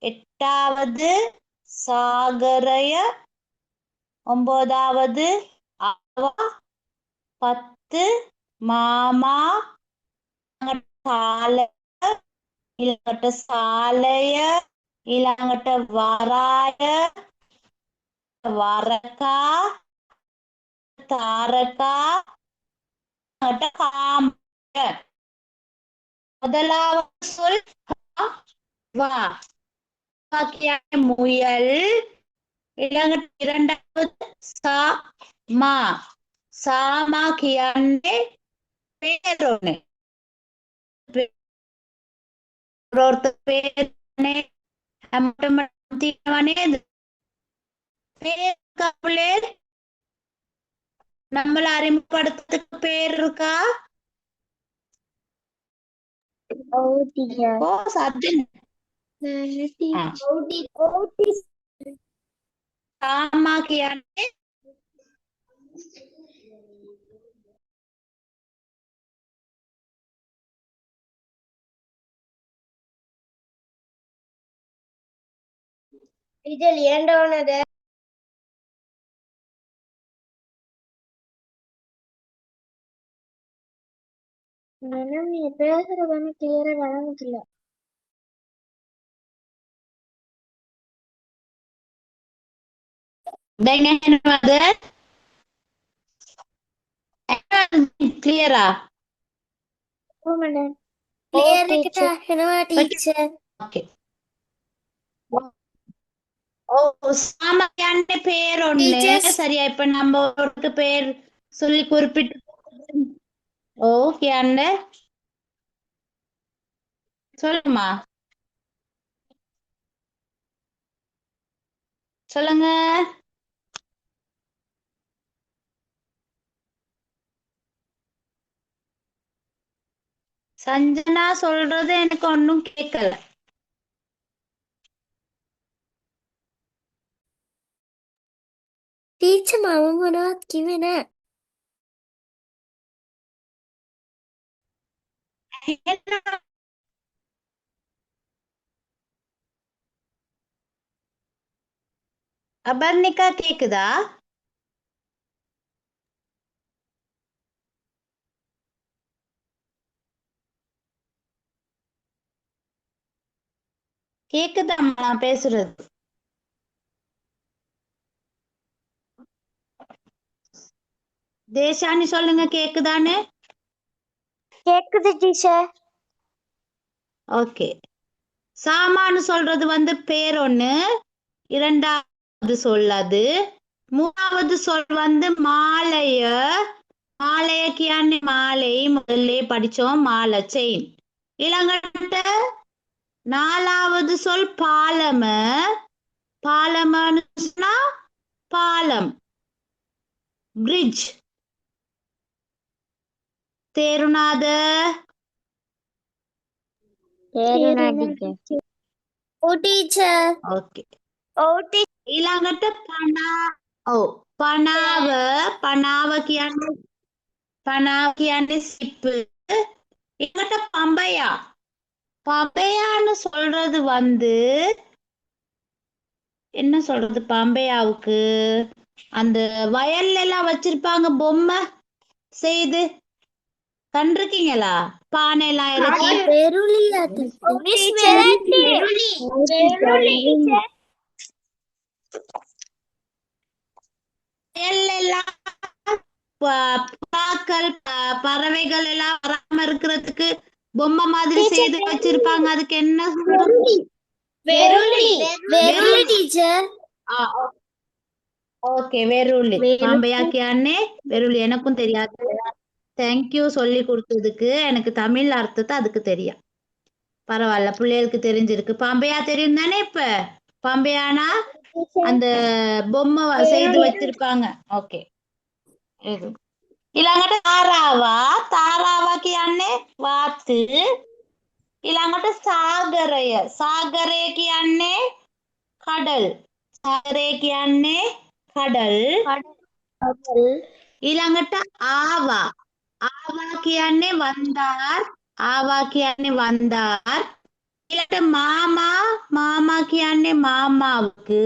எட்டாவது சாகரய ஒன்பதாவது அவா 10 மாமா சாலய ඊළඟට සාලය ඊළඟට වරාය වරකා තාරකා ඊළඟට කාමය முதலாவது சொல் வா வா කියන්නේ முயல் ඊළඟට இரண்டாவது සාමා සාමා කියන්නේ பேரொன்னு ஒருத்தர் பேரொன்னு හැමෝටම තියෙනවා නේද பேர் கப்பலே நம்மள அறிமுகப்படுத்துறதுக்கு பேர் இருக்கா ஓ சப்ஜெக்ட் සාමා කියන්නේ டீச்சர் லியண்டா ஓனது மேடம் நீ பேசுறது வந்து கிளியரா விளங்குதில்ல දැන් ඇහෙනවද ක්ලියරා ஓ மேடம் கிளியர் இருக்குதா என்னவா டீச்சர் ஓகே ஓ சாமா කියන්නේ பேரொன்னு Teachers. சரியா இப்ப நம்ம ஒரு பேர் சொல்லி குறிப்பிட்டு ஓ කියන්න சொல்லுமா சொல்லுங்க சஞ்சனா சொல்றது எனக்கு ஒன்னும் கேட்கல டீச்சர் මම මොනවත් කිව්වේ නෑ அபர்ணிகா கேக்குதா கேக்குதாம்மா நான் பேசுறது தேஷானி சொல்லுங்க கேக்குதானே கேக்குது டீச்சர் ஓகே சாமான்னு சொல்றது வந்து பேரொன்னு இரண்டாவது சொல் அது மூணாவது சொல் வந்து மாலைய மாலைய කියන්නේ மாலை முதல்ல படிச்சோம் மாலை செயின் ඊළඟට நாலாவது சொல் பாலம பாலமன்னு சொன்னா பாலம் பிரிட்ஜ் තේරුණාද ஓ டீச்சர் ஓகே ஓ டீச்சர் ඊළඟට පනාව කියන්නේ சிப்பு ඊළඟට பம்பையான்னு சொல்றது வந்து என்ன சொல்றது பம்பையாவுக்கு அந்த வயல்ல எல்லாம் வச்சிருப்பாங்க பொம்மை செய்து கண்டிருக்கீங்களா பானை எல்லாம் இறக்கி வெறுலியா டீச்சர் வெறுலி வயல்ல எல்லாம் புறாக்கள் பறவைகள் எல்லாம் வராம இருக்கிறதுக்கு பொம்மை மாதிரி செய்து வச்சிருப்பாங்க அதுக்கு என்ன சொல்றது வெறுலி டீச்சர் ஓகே வெருளி பாம்பையா කියන්නේ வெருளி எனக்கும் தெரியாது தேங்க்யூ சொல்லி கொடுத்ததுக்கு எனக்கு தமிழ் அர்த்தத்தை அதுக்கு தெரியும் பரவாயில்ல பிள்ளைகளுக்கு தெரிஞ்சிருக்கு பாம்பையா தெரியும் தானே இப்ப பாம்பையானா அந்த பொம்மை செய்து வச்சிருப்பாங்க ஓகே ඊළඟට තාරාවා කියන්නේ වාத்து ඊළඟට සාගරය කියන්නේ කඩල්. සාගරය කියන්නේ කඩල්. ඊළඟට ආවා. ආවා කියන්නේ වන්දාර්. ආවා කියන්නේ වන්දාර්. ඊළඟට මාමා කියන්නේ මාමාவுக்கு.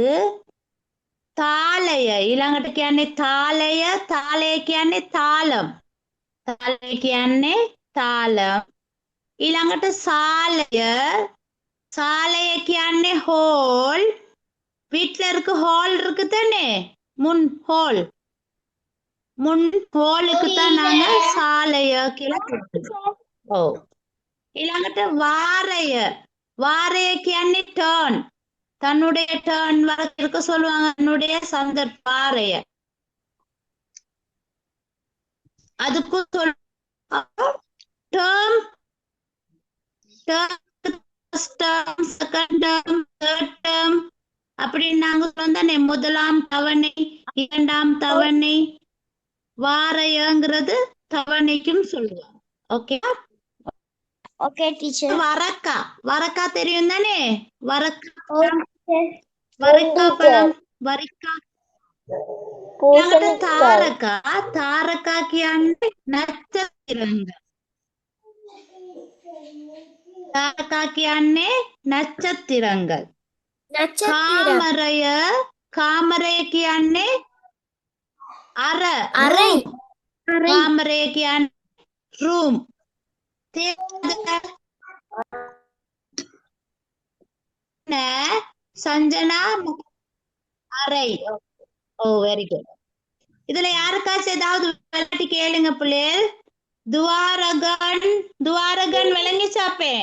තාලය ඊළඟට කියන්නේ තාලය. තාලය කියන්නේ තාලම්. තාලය කියන්නේ තාලම්. ඊළඟට සාලය. சாலைய කියන්නේ ஹோல். வீட்ல இருக்க ஹோல் இருக்கு தானே, முன் ஹோல். முன் ஹோலுக்கு தான் நாங்க சாலைய කියලා ஓ. ඊළඟට வாரைய. வாரைய කියන්නේ டர்ன். தன்னுடைய டர்ன் வர இருக்க சொல்லுவாங்க. தன்னுடைய சந்தர்ப்ப வாரைய. அதுக்கும் term first term second term third term அப்படின்னு நாங்க தானே. முதலாம் தவணை இரண்டாம் தவணை வாரையங்கிறது தவணைக்கும் சொல்லுவாங்க. Okay okay teacher. வரக்கா. வரக்கா தெரியும் தானே. வரக்கா வரக்கா பழம். வரிக்கா. தாரக்கா. தாரக்கா කියන්නේ நட்சத்திரங்கள். தாரக்கா කියන්නේ நட்சத்திரங்கள். காமரைய. காமரைய කියන්නේ அறை. காமரைய කියන්නේ ரூம். சஞ்சனா அறை. ஓ வெரி குட். இதுல யாருக்காச்சும் ஏதாவது விளையாட்டு கேளுங்க பிள்ளைகள். துவாரகன். துவாரகன் விளங்கி சாப்பே.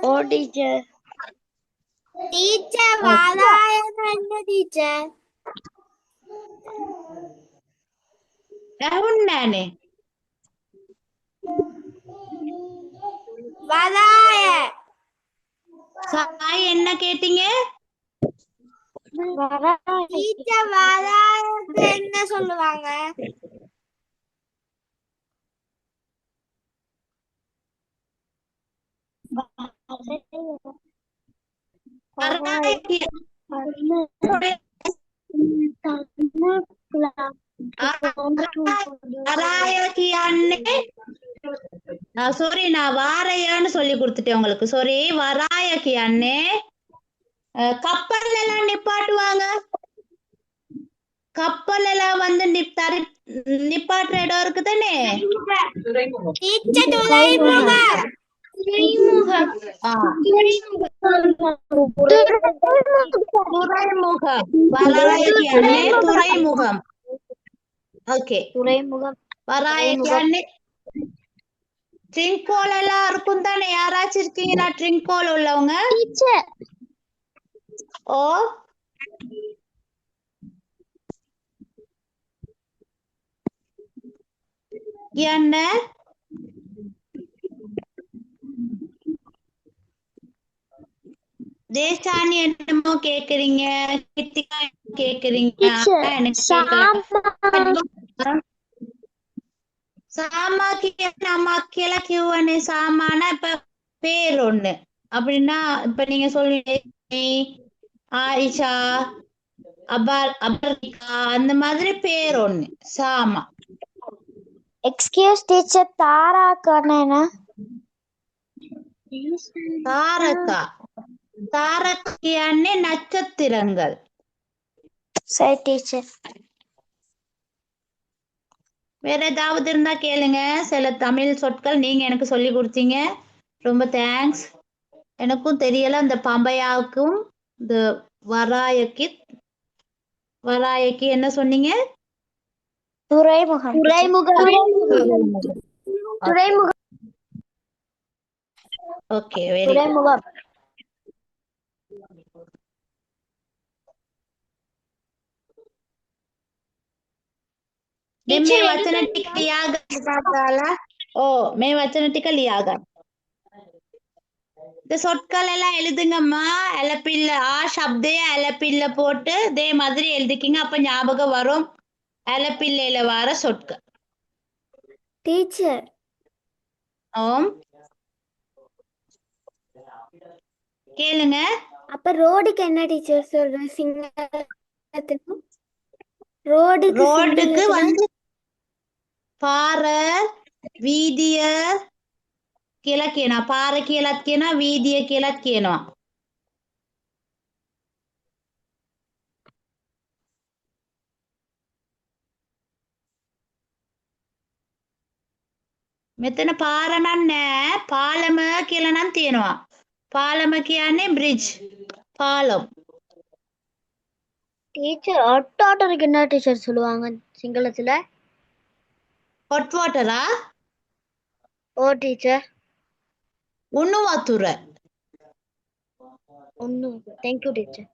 ஓ டீச்சர். டீச்சர் வாதாயம் என்ன டீச்சர்? ரவுண்டானே. வாதாய. சாய் என்ன கேட்டீங்க? டீச்சர் வாதாயத்தை என்ன சொல்லுவாங்க? சாரி நான் வாரையான்னு சொல்லி கொடுத்துட்டேன் உங்களுக்கு. சாரி. வராய கியான்னு கப்பல் எல்லாம் நிப்பாட்டுவாங்க. கப்பல் எல்லாம் வந்து நிப்பாட்டுற இடம் இருக்கு தானே. துறைமுகம். வராய கியான்னு துறைமுகம். ஓகே. துறைமுகம். வராய கியான்னு ட்ரிங்கோல் எல்லாம் இருக்கும் தானே. யாராச்சும் இருக்கீங்களா ட்ரிங்கோல் உள்ளவங்க? ஓ என்ன தேசானி என்னமோ கேக்குறீங்க. கிருத்திகா கேக்குறீங்க. எனக்கு சாமாக்கு அம்மாக்கெல்லாம் கியூன்னு சாமானா இப்ப பேர் ஒண்ணு அப்படின்னா இப்ப நீங்க சொல்லுவீங்க ஆயிஷா அபர்ணிகா அந்த மாதிரி பேர் ஒண்ணு சாமா. Excuse teacher தாராக்கண்ணா. தாரகா. தாரகியான்னு நட்சத்திரங்கள். சரி டீச்சர். வேற ஏதாவது இருந்தா கேளுங்க. சில தமிழ் சொற்கள் நீங்க எனக்கு சொல்லி கொடுத்தீங்க. ரொம்ப தேங்க்ஸ். எனக்கும் தெரியல. அந்த பம்பையாவுக்கும் இந்த வராயக்கு என்ன சொன்னீங்க? துறைமுகம். Okay very good. मैं वचन टिक लिया गया. ஓ मैं वचन टिक लिया गया. இந்த சொற்கள் எல்லாம் எழுதுங்கம்மா. அலப்பில்ல ஆ சப்தே அலப்பில்ல போட்டு இதே மாதிரி எழுதிக்கிங்க. அப்ப ஞாபகம் வரும். அலப்பில்லையில வர சொற்கள். டீச்சர். ஓம் கேளுங்க. அப்ப ரோடுக்கு என்ன டீச்சர் சொல்றேன் சிங்களத்துக்கு ரோடுக்கு ரோட்டுக்கு சிங்களத்துல வந்து பாறை வீதிய කියලා කියනවා. පාර කියලාත් කියනවා වීදිය කියලාත් කියනවා. මෙතන පාර නම් නෑ පාලම කියලා නම් තියෙනවා. පාලම කියන්නේ bridge. පාලම්. டீச்சர் ஹாட் வாட்டருக்கு என்ன டீச்சர் சொல்லுவாங்க சிங்களத்துல hot water ஆ ஓ டீச்சர் උණු වතුර. ஒன்னும் thank you teacher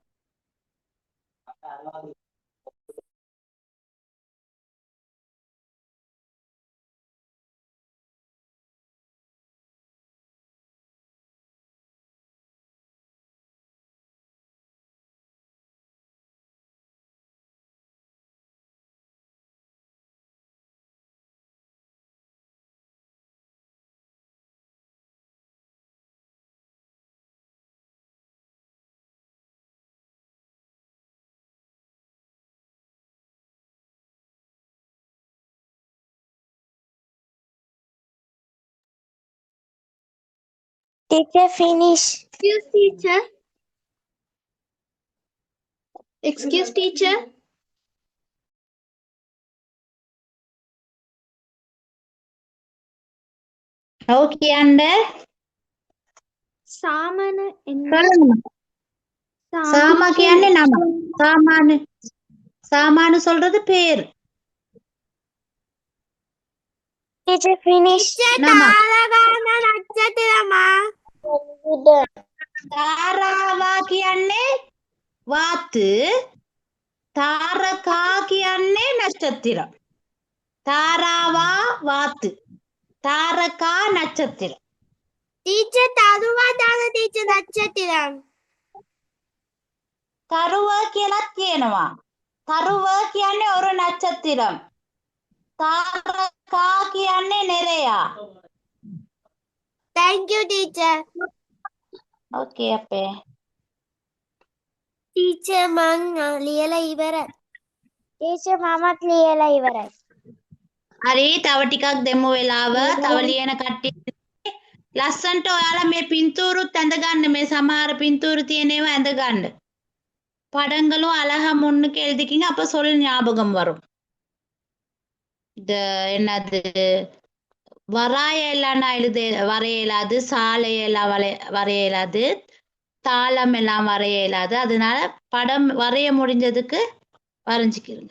teacher finish excuse teacher excuse teacher ඔව් කියන්න. சாமன என்ன சொல்லுங்க. சாமா කියන්නේ නම. சாமானு. சாமானு சொல்றது பேர். டீச்சர் ஃபினிஷ் නම. நட்சத்திரமா තාරාවා කියන්නේ වාතු. තාරකා කියන්නේ நட்சத்திரம். තාරාවා වාතු. තාරකා நட்சத்திரம். டீச்சர் தருவா தான டீச்சர் நட்சத்திரம் තරුව කියලාත් කියනවා. තරුව කියන්නේ ஒரு நட்சத்திரம். තාරකා කියන්නේ නෙරයා. தேங்க்யூ டீச்சர் ඕකේ අපේ. டீச்சர் මං ලියලා ඉවරයි டீச்சர் මමත් ලියලා ඉවරයි හරි තව ටිකක් දෙමු වෙලාව. තව ලියන කට්ටිය ලස්සන්ට ඔයාලා මේ පින්තූරුත් ඇඳ ගන්න. මේ සමහර පින්තූරු තියෙන ඒවා ඇඳ ගන්න. படங்களும் அழகா முன்னுக்கு எழுதிக்கிங்க. அப்ப சொல் ஞாபகம் வரும். என்னது வராயெல்லாம் வரைய இயலாது. சாலையெல்லாம் வரைய இயலாது. தாளம் எல்லாம் வரைய இயலாது. அதனால படம் வரைய முடிஞ்சதுக்கு வரைஞ்சிக்கிறங்க.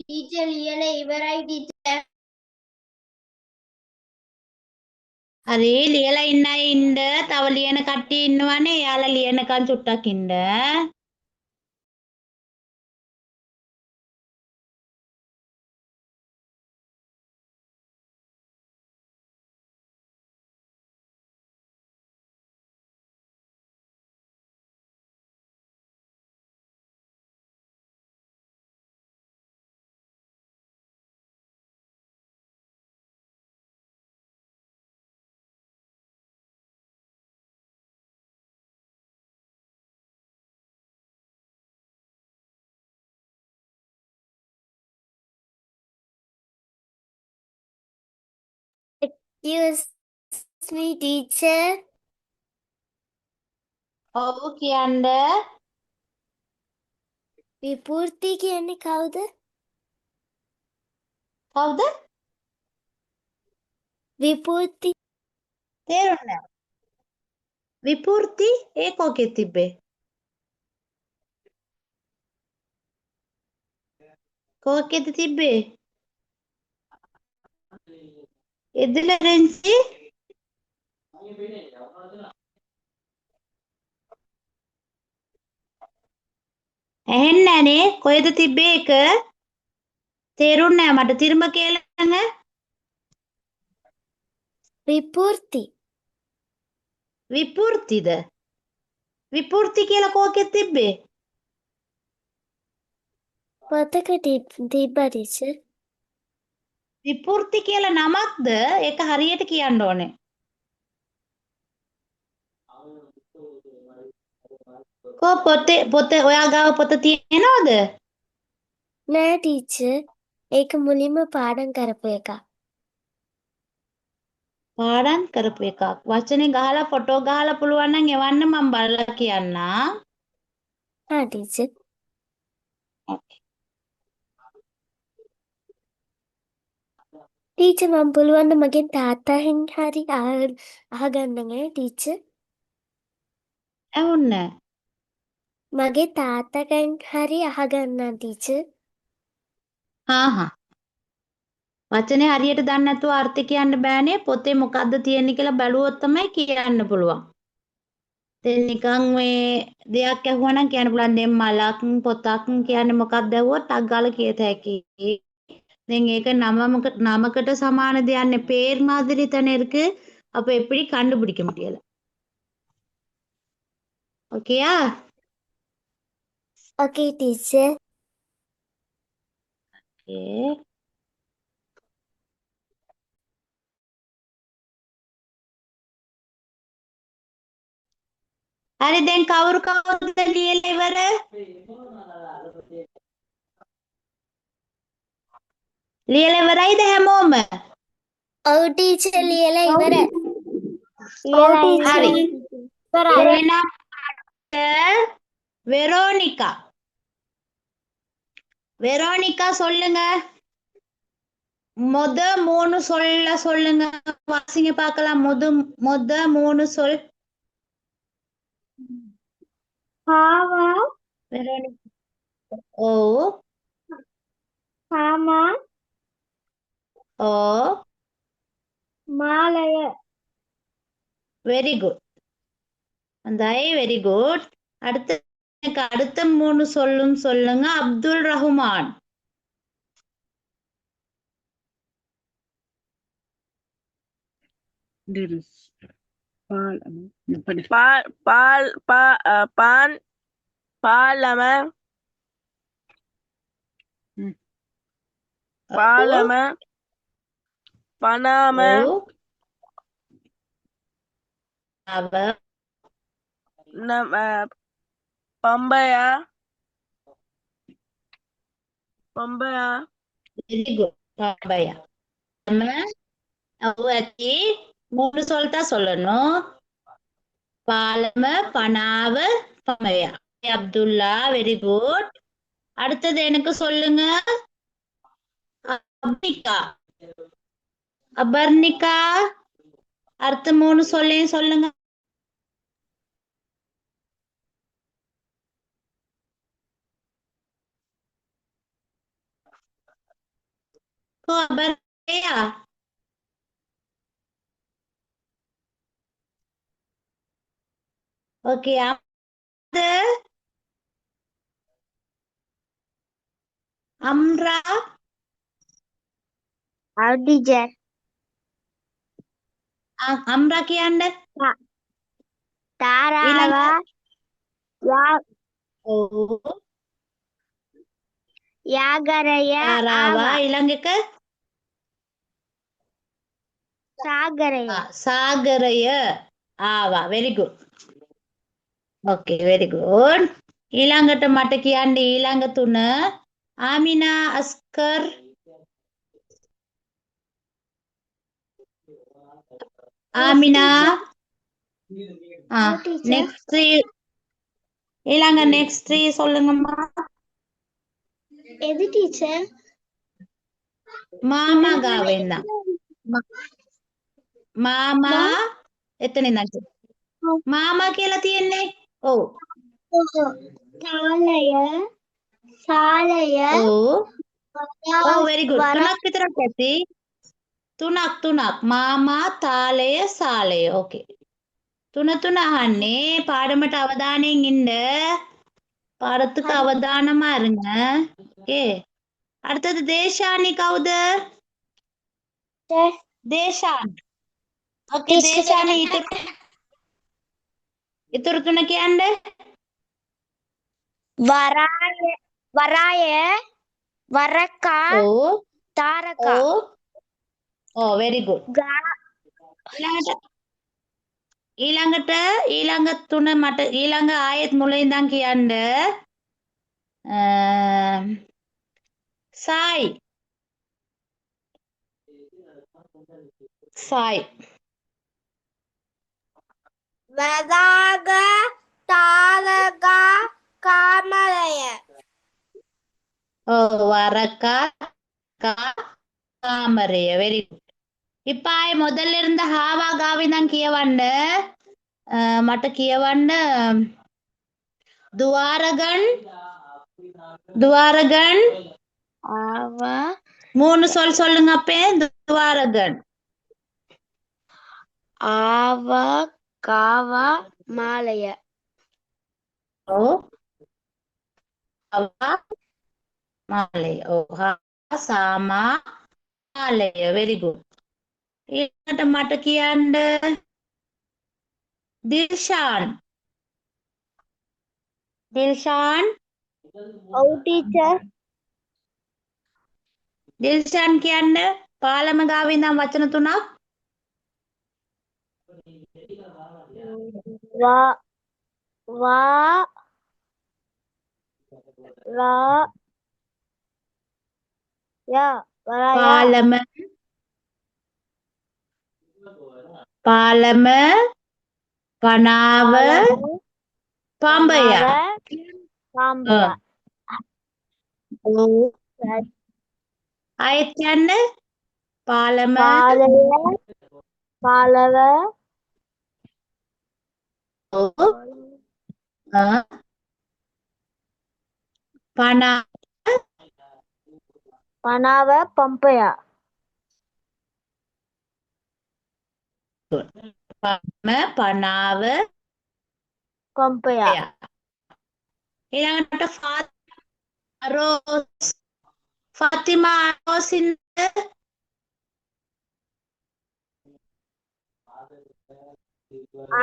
டீச்சர் லியලා ඉවරයි டீச்சர் හරි ලියලා ඉන්න අය ඉන්න. තව ලියන කට්ටිය ඉන්නවනේ. එයාලා ලියනකන් චුට්ටක් ඉන්න. Excuse me, teacher. ඔව් කියන්න. විපූර්ති කියන්නේ කවුද? කවුද? විපූර්ති තේරුණා. විපූර්ති ඒක ඔකේ තිබ්බේ. කෝකෙද තිබ්බේ? එදල රෙන්සි? ඇහෙන්නෑනේ කොහෙද තිබ්බේ එක? තේරුන්නේ නෑ මට. තිරුම කියලාங்க. විපූර්ති විපූර්තිද? විපූර්ති කියලා කෝකෙද තිබ්බේ? පොතක තිබ්බා ටීචර්. විපූර්ති කියලා නමක්ද? ඒක හරියට කියන්න ඕනේ. කො පොත ඔයා ගාව පොත තියෙනවද? නෑ ටීචර්. ඒක මුලින්ම පාඩම් කරපු එකක්. පාඩම් කරපු එකක්. වචනේ ගහලා ෆොටෝ ගහලා පුළුවන් නම් එවන්න මම බලලා කියන්නම්. හා ටීචර්. ටීචර් මම පුළුවන් නම් මගෙන් තාත්තාගෙන් හරි අහගන්න ඈ ටීචර්. ඇහුන්නේ මගේ තාත්තගෙන් හරි අහගන්නම් ටීචර්. හා. වචනේ හරියට දන්නේ නැතුව අර්ථය කියන්න බෑනේ. පොතේ මොකද්ද තියෙන්නේ කියලා බැලුවොත් තමයි කියන්න පුළුවන්. දැන් නිකන් මේ දෙයක් ඇහුවා නම් කියන්න පුළුවන් දැන් මලක් පොතක් කියන්නේ මොකක්ද ඇහුවොත් අක් ගාලා කියත හැකියි. දැන් ඒක නමකට சமான දෙයක් பேர் மாதிரி தானே இருக்கு. அப்ப எப்படி கண்டுபிடிக்க முடியல? ஓகேயா? ඕකේ ටීචර්. ஓகே. හරි දැන් කවුරු කවුරුද ලියලා ඉවර? ලියලා ඉවරයිද හැමෝම? ඔව් ටීචර් ලියලා ඉවරයි. හරි. ඉවරයි. එහෙනම් வெரோனிகா. வெரோனிகா சொல்லுங்க. மொத 3 சொல்லுங்க. வாசிங்க பார்க்கலாம். மொத 3 சொல். පාවා வெரோனிகா. ஓ. පාමා ஓ. මාලය வெரி குட். அந்தாய் வெரி குட். அடுத்த 3 சொல்லுங்க. Abdul Rahman. Pan, Parliament, Parliament, Panama, ஓ. அவ Pambaya, வெரி குட். பாபாயா. நம்ம அவ்வத்தி 3 சொல் தான் சொல்லணும். பாலம பனாவ பமையா. Abdullah very good. அடுத்தது எனக்கு சொல்லுங்க. அபர்ணிகா. அபர்ணிகா. அடுத்த 3 சொல்லையும் சொல்லுங்க. அபர்ணிகா. ஓகே. அம்ரா. ඔව් ටීචර්. අම්රා කියන්න. තාරාව ඔව්. යාගරය තාරාවා ඊළඟ එක සාගරය සාගරය ආවා. very good. okay very good. ඊළඟට මට කියන්න ඊළඟ 3 ආමිනා අස්කර් ආමිනා next 3 ඊළඟ next 3 சொல்லுங்கம்மா. එது ටීචර්? මාමා ගාවෙන්න. මාමා එතන ඉඳන් මාමා කියලා තියෙන්නේ. ඔව්. තාලය සාලය ඔව්. ඔව් very good. 3ක් විතරක් ඇති. 3ක්. මාමා තාලය සාලය. okay. 3 අහන්නේ පාඩමට අවධානයෙන් ඉන්න. பாடத்துக்கு அவதானமா இருங்க. ஓகே. அடுத்தது தேஷானி கவுத. தேஷான். ஓகே தேஷானி ඉතුරු 3 කියන්න. වරාය වරකා ඔව්. තාරකා ඔව්. very good. ඊළඟට ඊළඟට ඊළඟ තුන මට ඊළඟ ආයෙත් මුලින් ඉඳන් කියන්න. සායි සායි වදාග තාරකා කාමරය. வரக்கா காமரைய வெரி குட். இப்ப முதல்ல இருந்த ஹாவா காவி தான் கியவண்ட மட்ட கியவண்ட துவாரகன் துவாரகன் ஆவா 3 சொல் சொல்லுங்க அப்பே. துவாரகன் ஆவா காவா மாலைய. ஓ அவா மாலை ஓ ஹா சாமா மாலைய வெரி குட். ඊළඟට මට කියන්න දිල්ෂාන් දිල්ෂාන් ඔව් ටීචර්. දිල්ෂාන් කියන්න පාලම ගාවේ ඉඳන් වචන තුනක්. வா வா ரா யா வராயா. පාලම පාලම පනාව පඹය. பாம்பையா. ආයෙත් කියන්න පාලම பாலைய பாலவ ඔව්. පනා பனாவ பம்பையா. පම පනාව பம்பையா. ඊළඟට රෝස් ෆාතිමා රෝසින්ද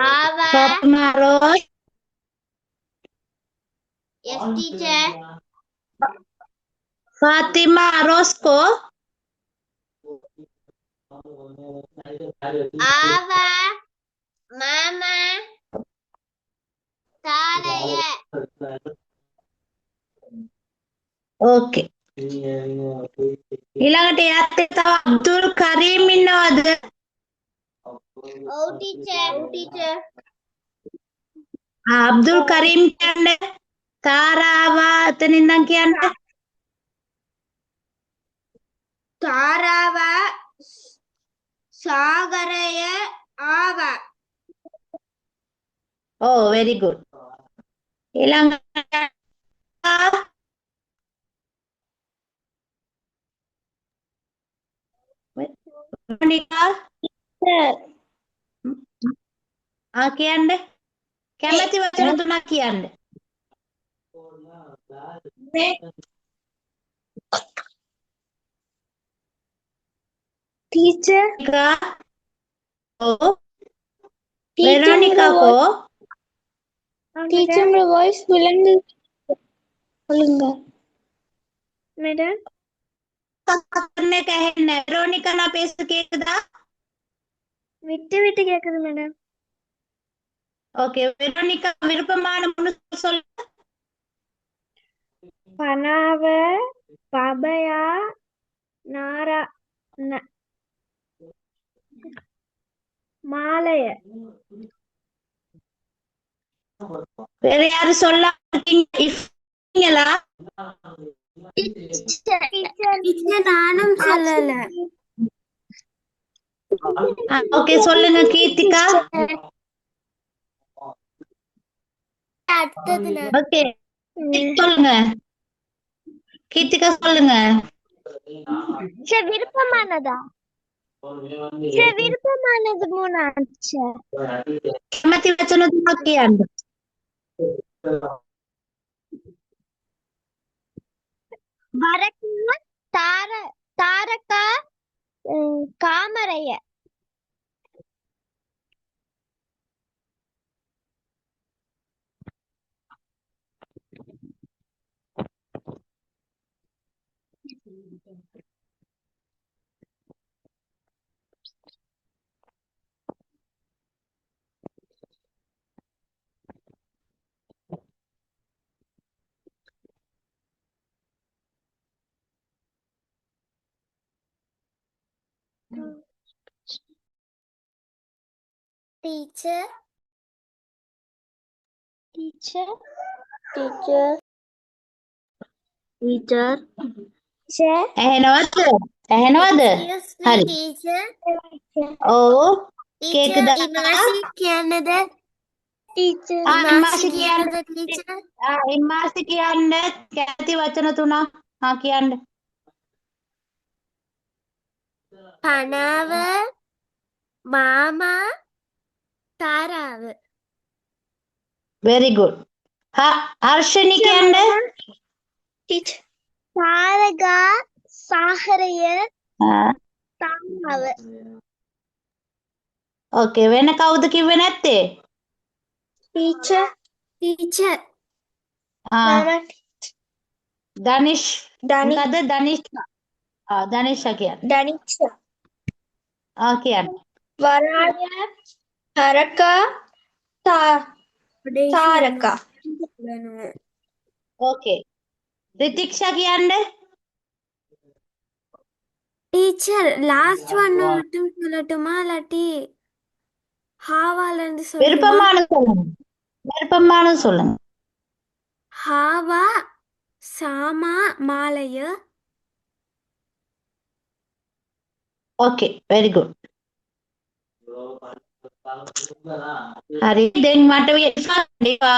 ஆவ Fatima Rose yes teacher. Fatima රෝස්කෝ ஆவ மாமா தாரைய. ඕකේ. ඊළඟට එයාත් තව අබ්දුල් කරීම් ඉන්නවද? ඔව් ටීචර්. ඔව් ටීචර්. අබ්දුල් කරීම් කියන්න. තාරාව එතනින් ඉඳන් කියන්න. தாராவ சாகரைய ஆவ. ඕ වෙරි ගුඩ්. ඊළඟට මොනිකා කියන්න. කැමැති වචන තුනක් කියන්න. டீச்சர். ඕ வெரோனிகாக்கோ டீச்சர் உங்க வாய்ஸ் விளங்கு. சொல்லுங்க மேடம். என்ன கஹன வெரோனிகா நான் பேசுறது கேக்குதா? விட்டு விட்டு கேக்குது மேடம். ஓகே வெரோனிகா விருப்பமான மூணு சொல். பனாவ பபயா நாரா மாலைய. வேற யாரு சொல்ல இருக்கீங்களா? நானும் சொல்லல. ஓகே சொல்லுங்க கீர்த்திகா. ஓகே சொல்லுங்க கீர்த்திகா சொல்லுங்க. விருப்பமானதா? விருப்பமானது மூணாச்சு. කැමැති වචන තුනක් කියන්න. வரக்கு Taraka காமரைய. Teacher. Teacher. Teacher. Teacher. Teacher. ඇහෙනවද? ඇහෙනවද? Excuse me, හරි. teacher. ඔව්. Teacher, கேக்குதா? ඉමාසි කියන්නද? Teacher, ඉමාසි ඉමාසි කියන්න. කියන්නද, teacher? ඉමාසි කියන්න කැමති වචන තුනක්. කියන්න. පනාව, මාමා, තාරාව. very good. හර්ෂණි කියන්න. Teacher. තාරගා, සාහරය, ආ. තාරාව. ඕකේ වෙන කවුද කිව්වේ නැත්තේ? Teacher. Teacher. ආ. දනිෂ්. Dani- මොකද දනිෂ්කා. දනිෂා කියන්න. Danisha. කියන්න. වරාය, හරකා, තාරකා. ඕකේ. රිතික්ෂා කියන්න. Teacher, last one மட்டும் சொல்லட்டுமா இல்லாட்டி ஹாவால இருந்து சொல்லட்டுமா? விருப்பமானது சொல்லுங்க. விருப்பமானது சொல்லுங்க. ஹாவா, சாமா, மாலைய. ඕකේ very good. හරි දැන් මට ඉෆා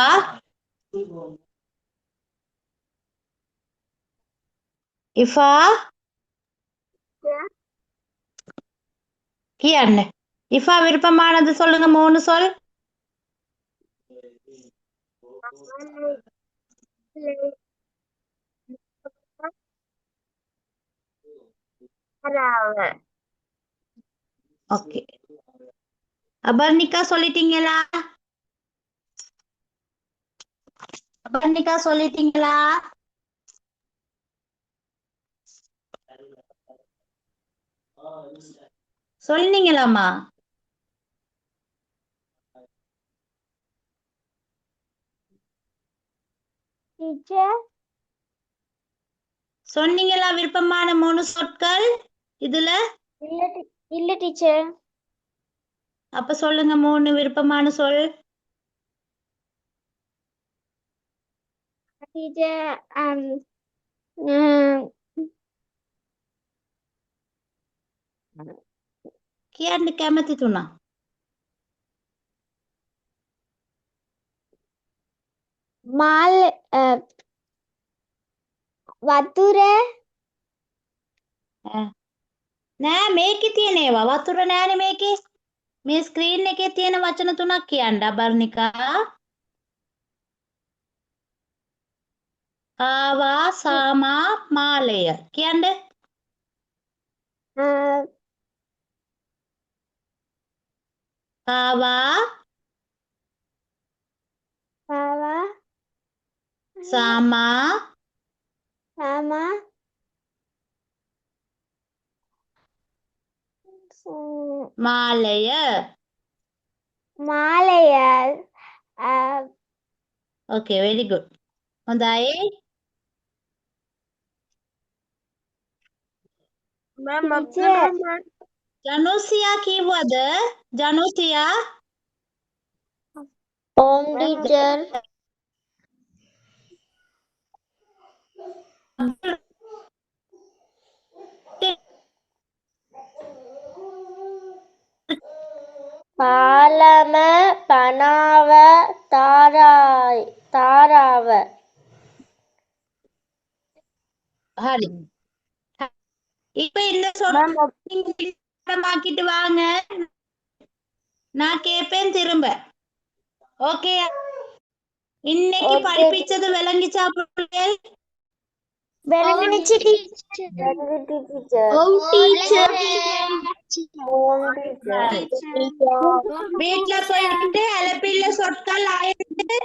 ඉෆා කියන්න. ඉෆා விருப்பமானது சொல்லுங்க மூணு சொல். ஓகே. அபர்ணிகா சொல்லிட்டீங்களா? அபர்ணிகா சொல்லிட்டீங்களா? சொன்னீங்களாம்மா? Teacher, சொன்னீங்களா விருப்பமான மூணு சொற்கள் இதுல? இல்ல டீச்சர். அப்ப சொல்லுங்க மூணு விருப்பமான சொல். டீச்சர், කියන්න කැමති තුනා. மால் වතුර, නෑ මේකේ තියෙන ඒවා. වතුර නෑනේ මේකේ. මේ ස්ක්‍රීන් එකේ තියෙන වචන තුනක් කියන්න අබර්නිකා. කාවා, සාමා, මාලය. කියන්න. කාවා, பாவா, සාමා, சாமா, මාලය. மாலைய. ඕකේ very good. හොඳයි. Ma'am, Teacher. ජනුසියා කිව්වද? ජනුසියා ஓம் டீச்சர். பாலம, பனாவ, தாராவ. හරි. இப்ப இந்த சொல்லாக்கிட்டு வாங்க. நான் கேட்பேன் திரும்ப. ஓகே. இன்னைக்கு படிப்பிச்சது விளங்கிச்சா பிள்ளைகள்? விளங்குச்சு டீச்சர். ஓம் டீச்சர். வீட்ல போயிட்டு அலப்பில்ல சொற்கள் 5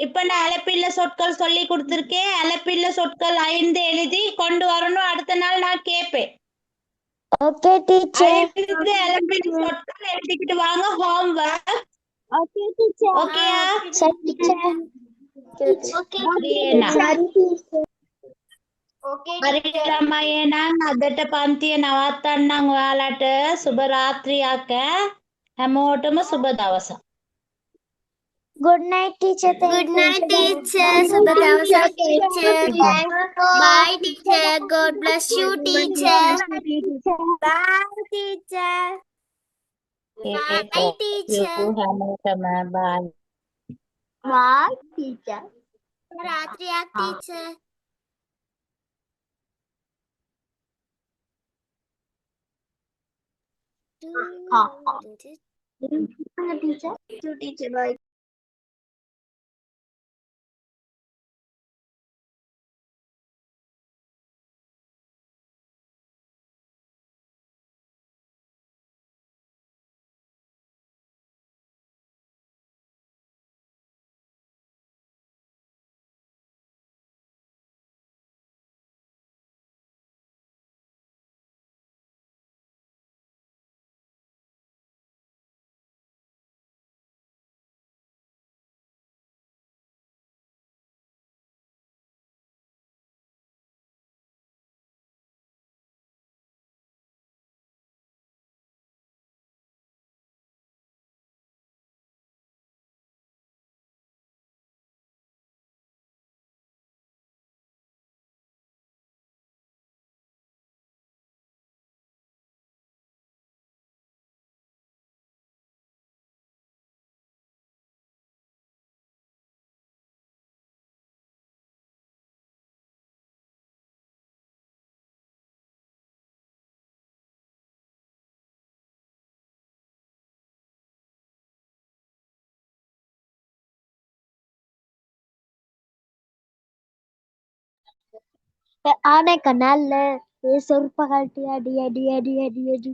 இப்ப நான் அலப்பில்ல சொற்கள் சொல்லி கொடுத்திருக்கேன். அலப்பில்ல சொற்கள் 5 எழுதி கொண்டு வரணும். அடுத்த நாள் நான் கேட்பேன். Okay teacher. 5 அலப்பில்ல சொற்கள் எழுதிக்கிட்டு வாங்க. ஹோம்வொர்க். Okay teacher. ஓகேயா? சரி டீச்சர். ஓகே. சரி டீச்சர். ஓகே. හරි ළමයි එහෙනම් අදට පන්තිය නවත්තන්නම් ඔයාලට සුබ රාත්‍රියක් ඈ හැමෝටම සුබ දවසක්. Good night, teacher. Good night, teacher. Subha dawsak, teacher. Bye, teacher. God bless you, teacher. Bye, teacher. Bye, teacher. හැමෝටම බයි. Bye, teacher. Ratriyak, teacher. Teacher, bye. ஆனை கண்ணால செருப்ப கழட்டி அடி அடி அடி அடி அடி